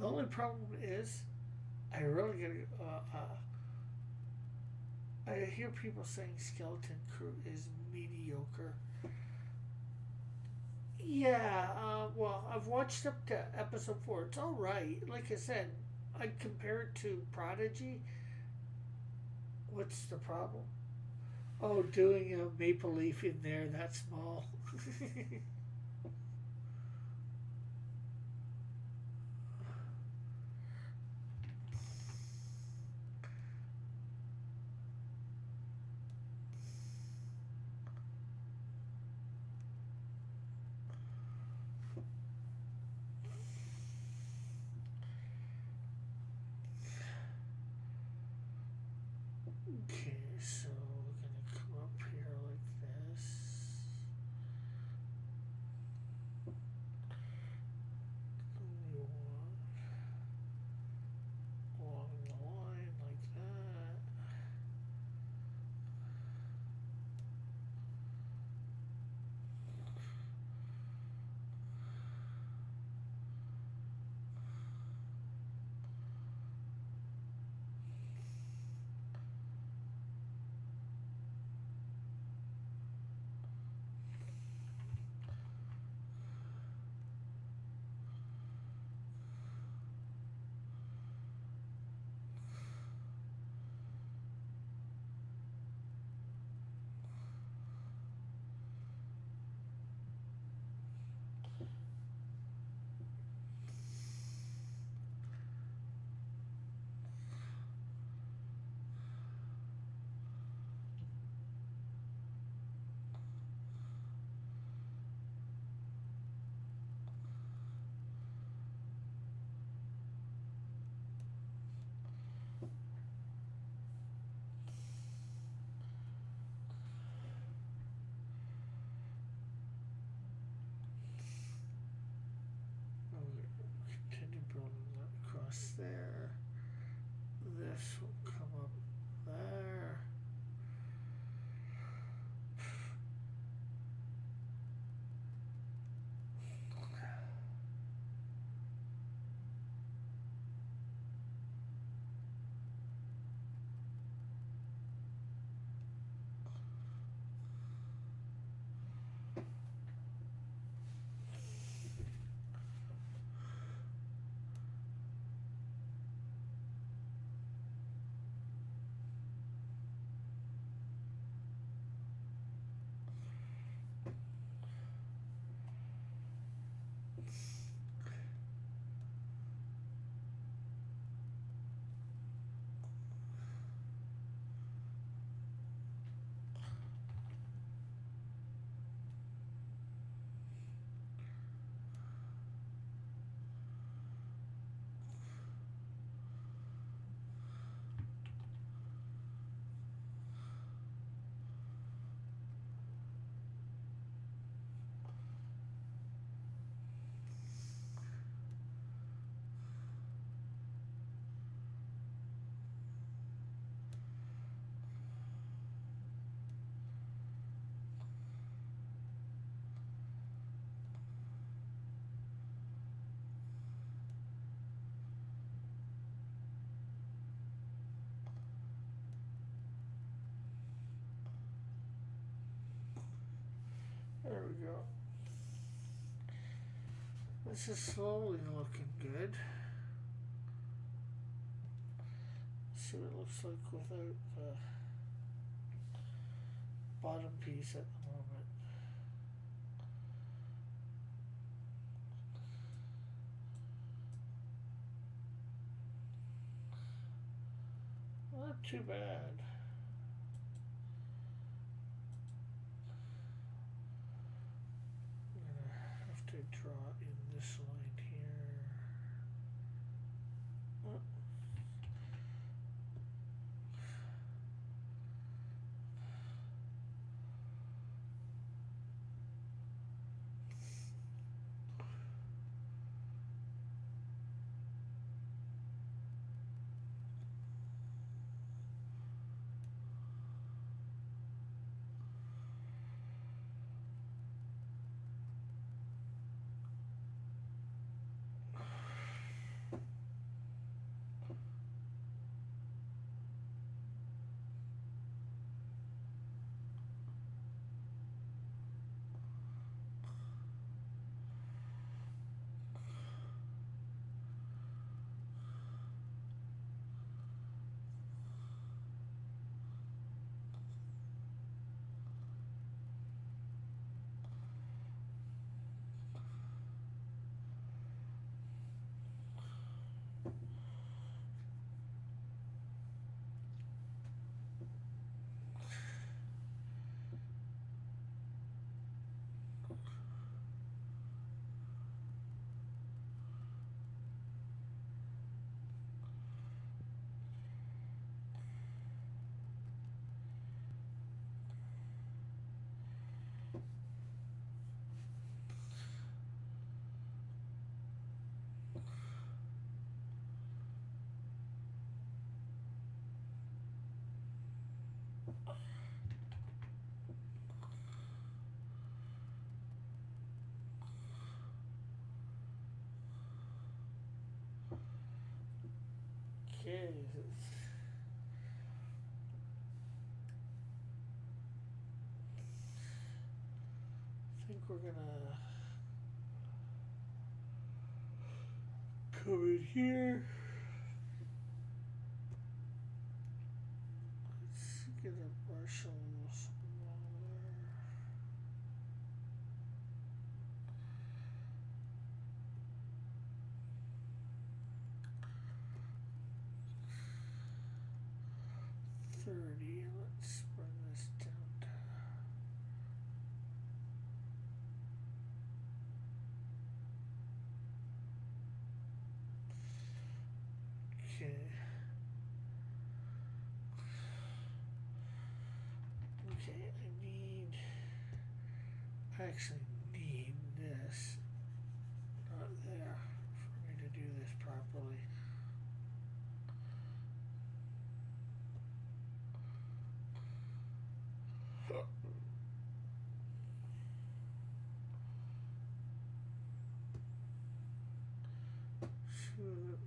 only problem is, I really gotta. I hear people saying Skeleton Crew is mediocre. Yeah, well, I've watched up to episode 4. It's all right. Like I said, I'd compare it to Prodigy. What's the problem? Oh, doing a Maple Leaf in there that small. Okay, so we're gonna come up here like this. We want along the line like that. Continue building that across there. This will come up there. There we go. This is slowly looking good. See what it looks like without the bottom piece at the moment. Not too bad. I'm gonna have to draw in this line here. Oh. Okay. I think we're gonna come in here. Let's get a brush a little smaller. Let's bring this down to okay. Okay, I actually need this not there for me to do this properly. Let's move it.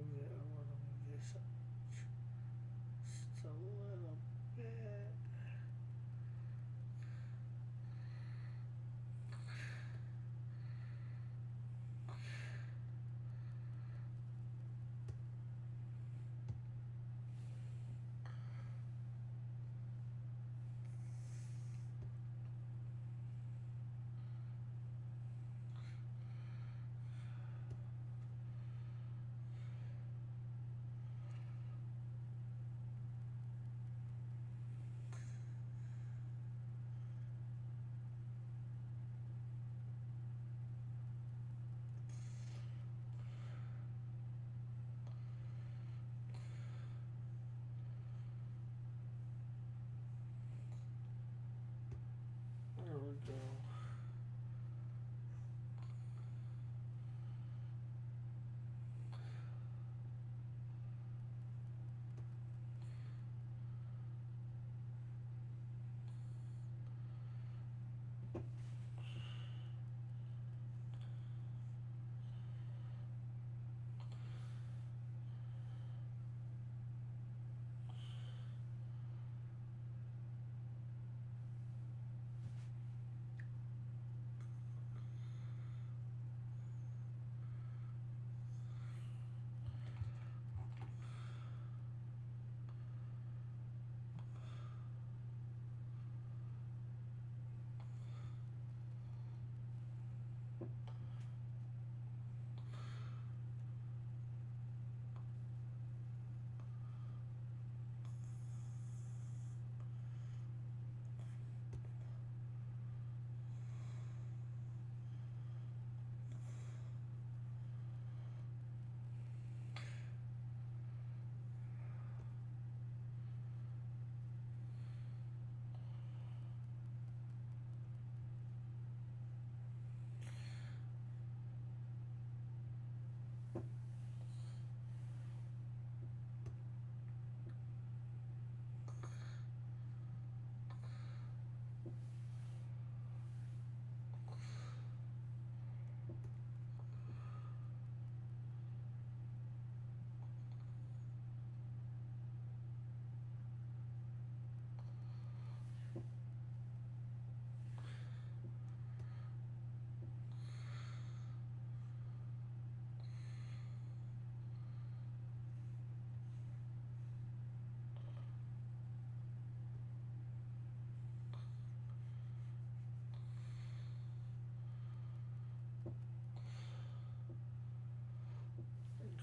I want to move this up just a little bit. There we go.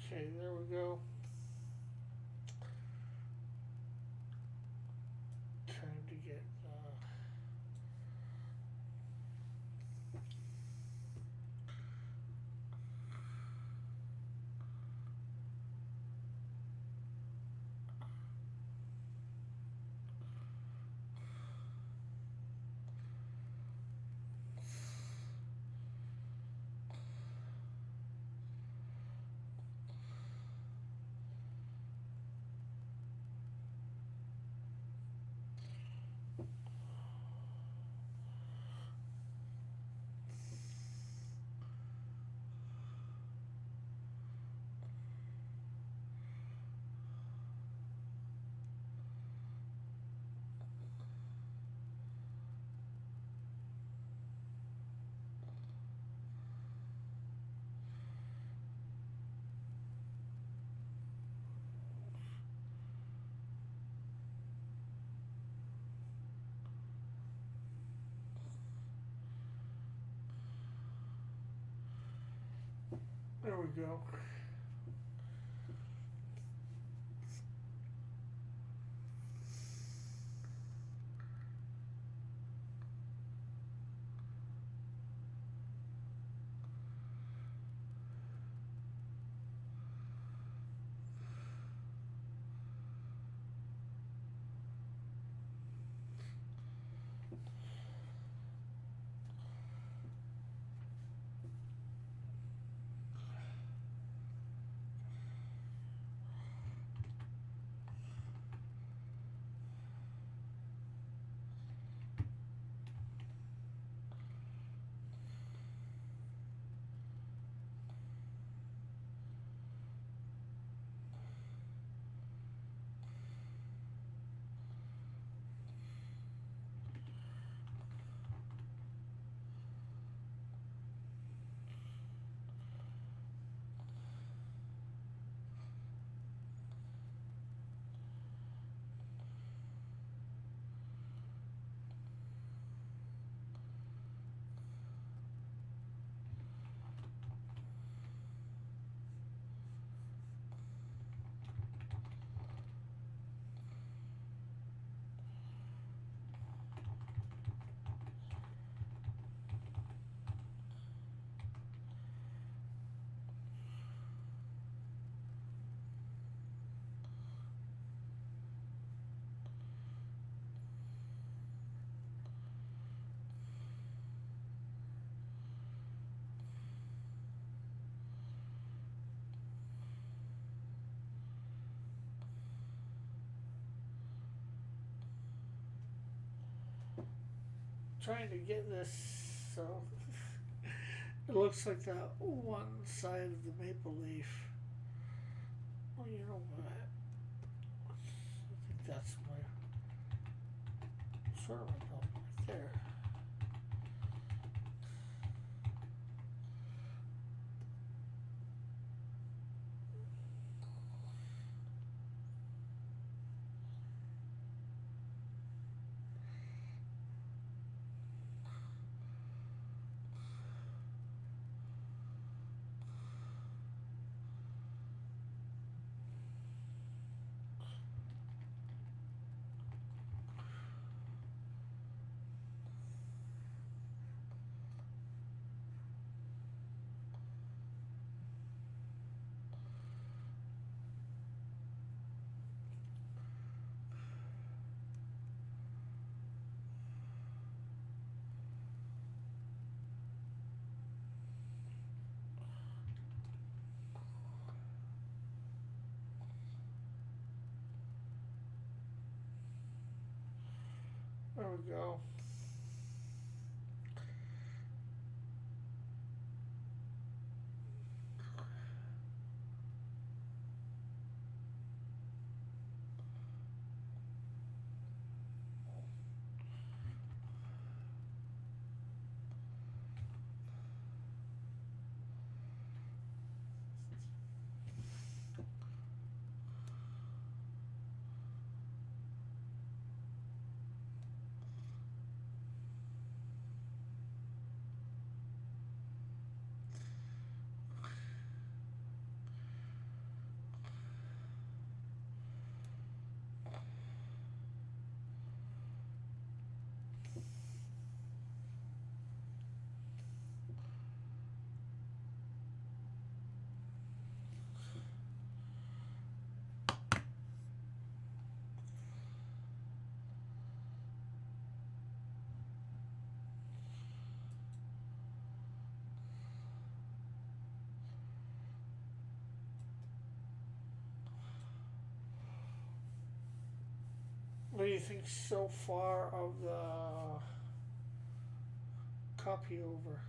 Okay, there we go. Time to get There we go. Trying to get this so it looks like that one side of the maple leaf. Well, you know what? I think that's my sort of my problem right there. There we go. What do you think so far of the copy over?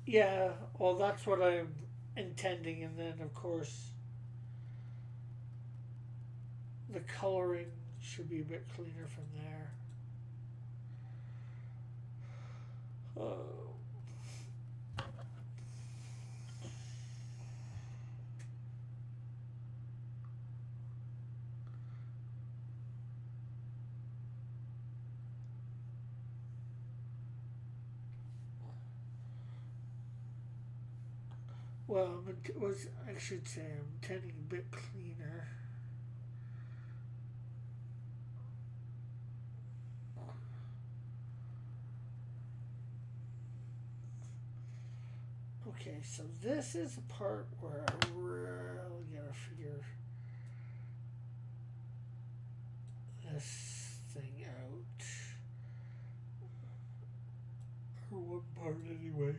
Yeah, well, that's what I'm intending, and then of course the coloring should be a bit cleaner from there. Well, I should say I'm intending a bit cleaner. Okay, so this is the part where I really gotta figure this thing out. Or one part, anyways.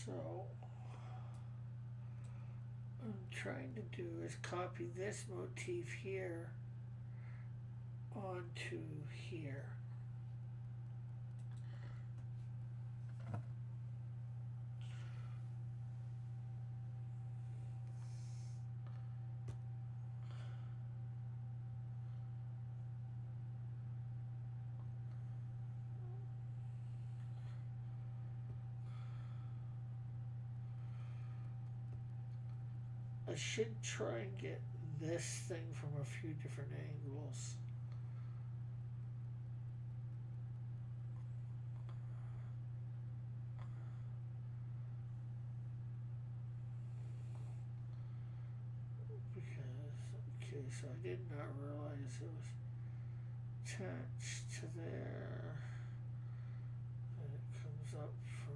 So, what I'm trying to do is copy this motif here onto here. I should try and get this thing from a few different angles. Okay, so I did not realize it was attached to there. And it comes up from.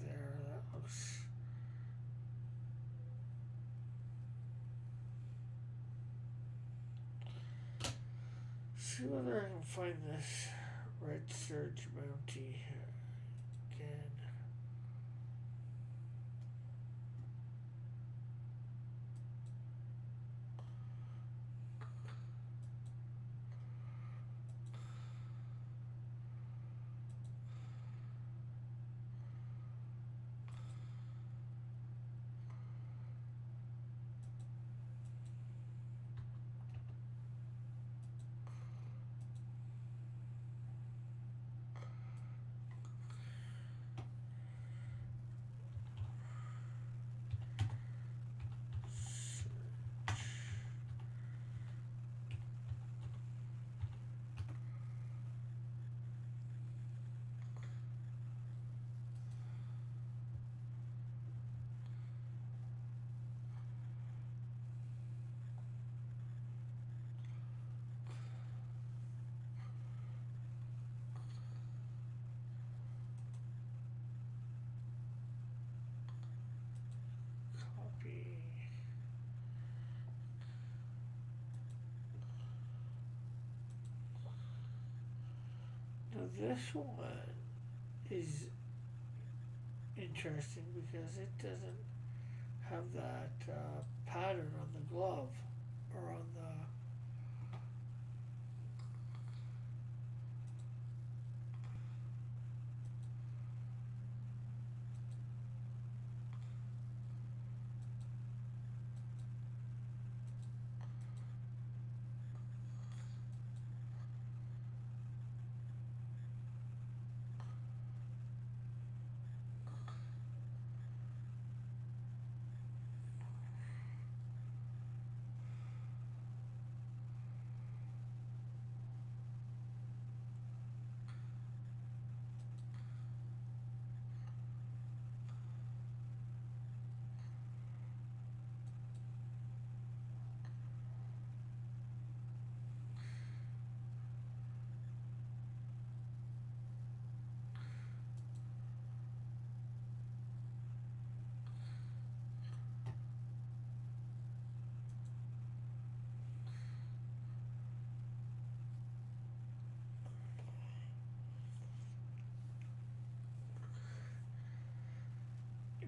There, that looks. See whether I can find this red surge bounty again. Copy. Now this one is interesting because it doesn't have that pattern on the glove or on the.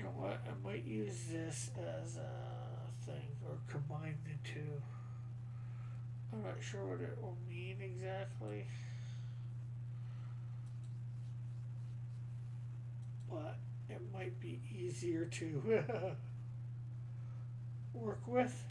You know what? I might use this as a thing or combine the two. I'm not sure what it will mean exactly, but it might be easier to work with.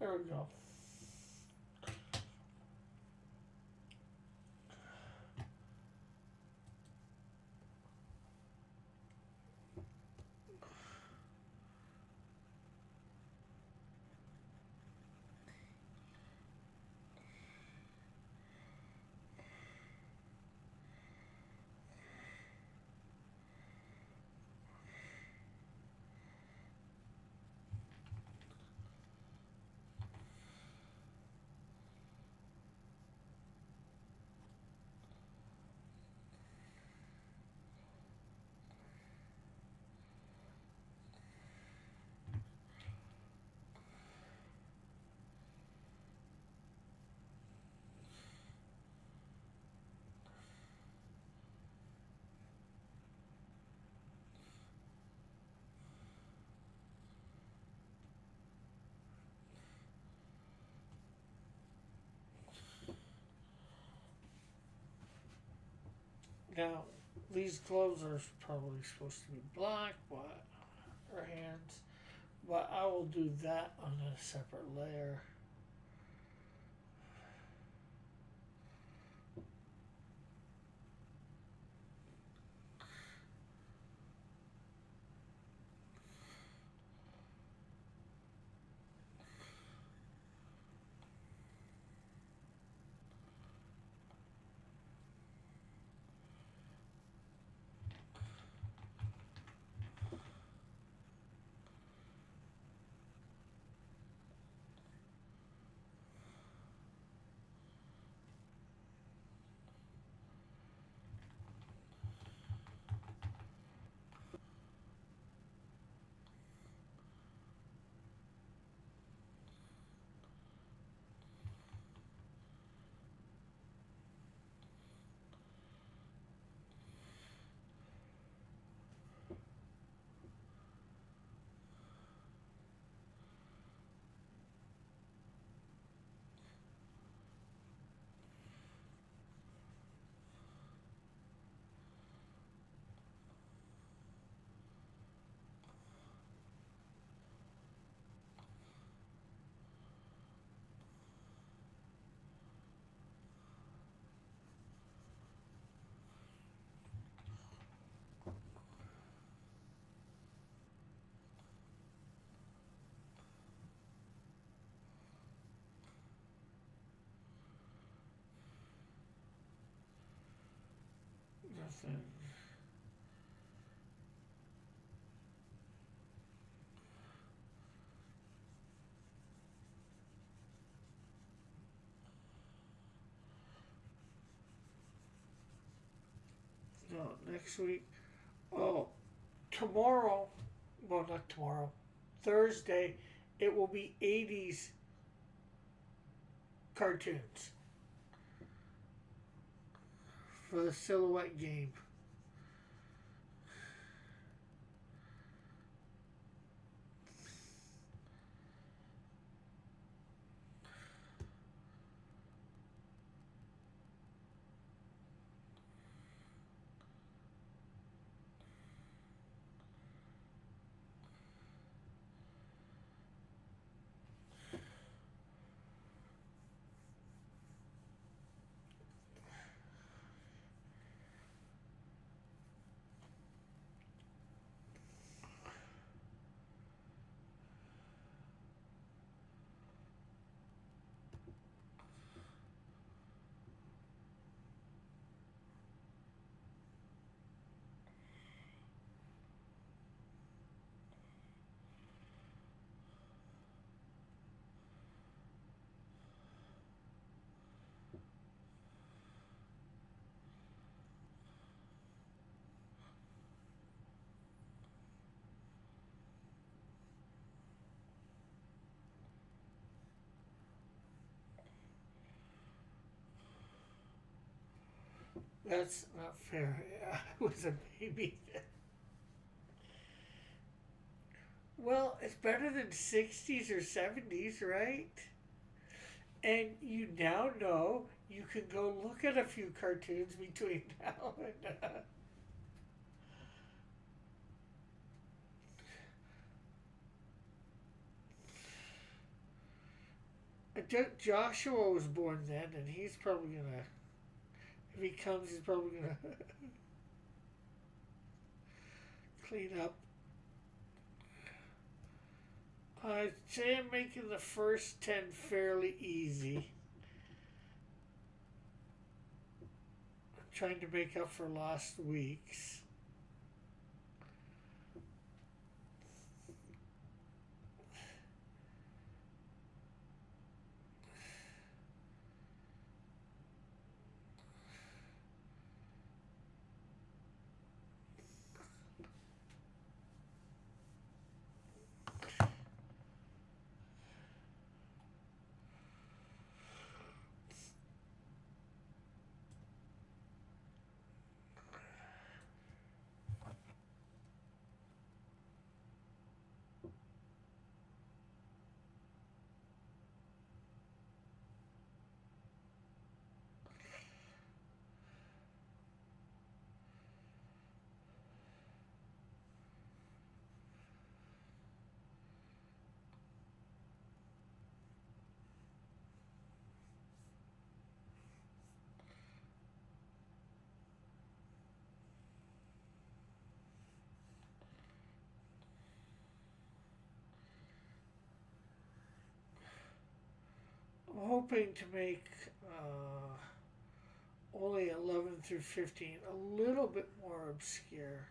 There we go. Now, these gloves are probably supposed to be black, but or hands, but I will do that on a separate layer. Nothing. next week. Oh, tomorrow, well, not tomorrow, Thursday, it will be 80s cartoons for the Silhouette game. That's not fair. I was a baby. Well, it's better than 60s or 70s, right? And you now know you can go look at a few cartoons between now and. Joshua was born then, and he's probably gonna. If he comes, he's probably gonna clean up. I'd say I'm making the first 10 fairly easy. I'm trying to make up for lost weeks. I'm hoping to make only 11 through 15 a little bit more obscure.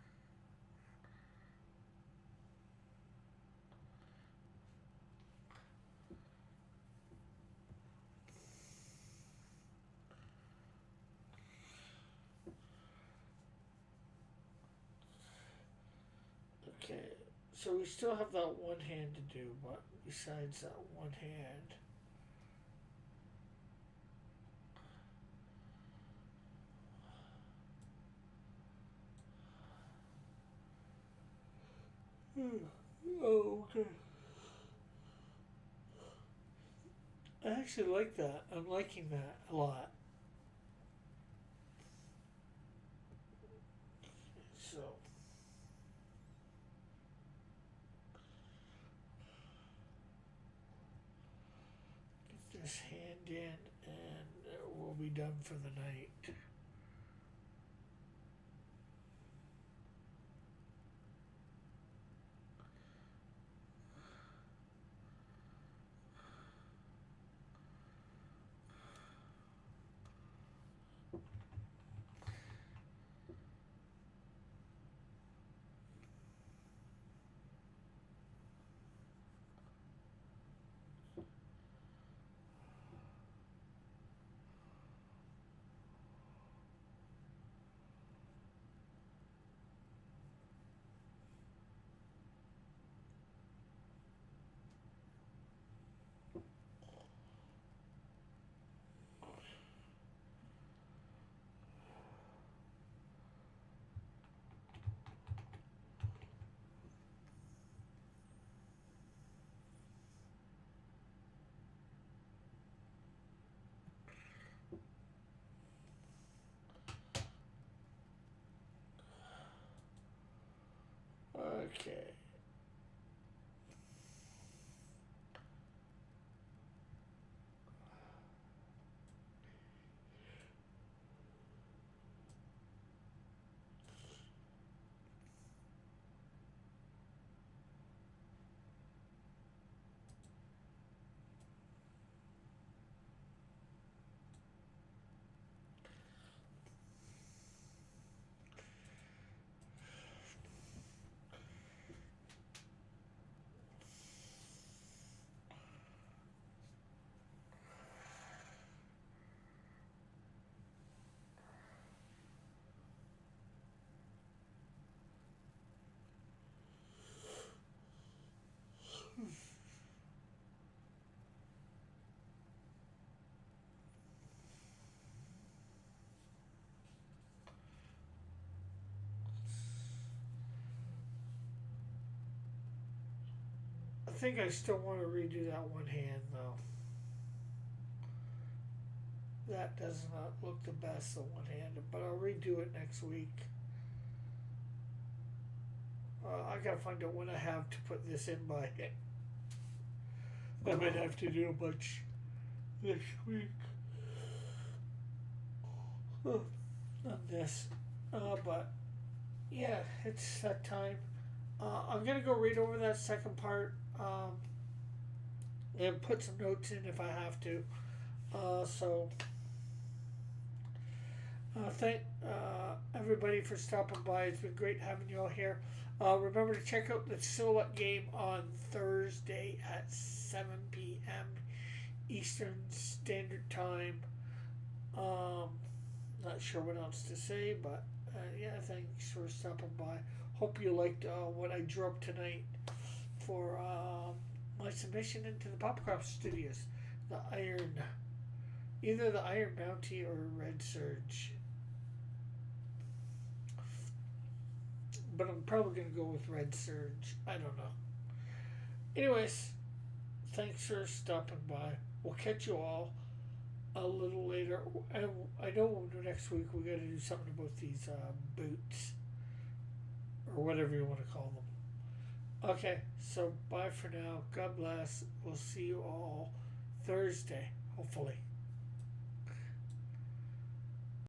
Okay, so we still have that one hand to do, but besides that one hand. Oh, okay. I actually like that. I'm liking that a lot. So, get this hand in, and we'll be done for the night. Okay. I think I still want to redo that one hand though. That does not look the best, the one-handed, but I'll redo it next week. I gotta find out when I have to put this in by. I might have to do a bunch this week on this. But yeah, it's that time. I'm gonna go read over that second part and put some notes in if I have to. Thank everybody for stopping by. It's been great having you all here. Remember to check out the Silhouette game on Thursday at 7 p.m. Eastern Standard Time. Not sure what else to say, but yeah, thanks for stopping by. Hope you liked what I drew up tonight for my submission into the Popcraft Studios. Either the Iron Bounty or Red Surge. But I'm probably going to go with Red Surge. I don't know. Anyways, thanks for stopping by. We'll catch you all a little later. I know next week we got to do something about these boots. Or whatever you want to call them. Okay, so bye for now. God bless. We'll see you all Thursday, hopefully.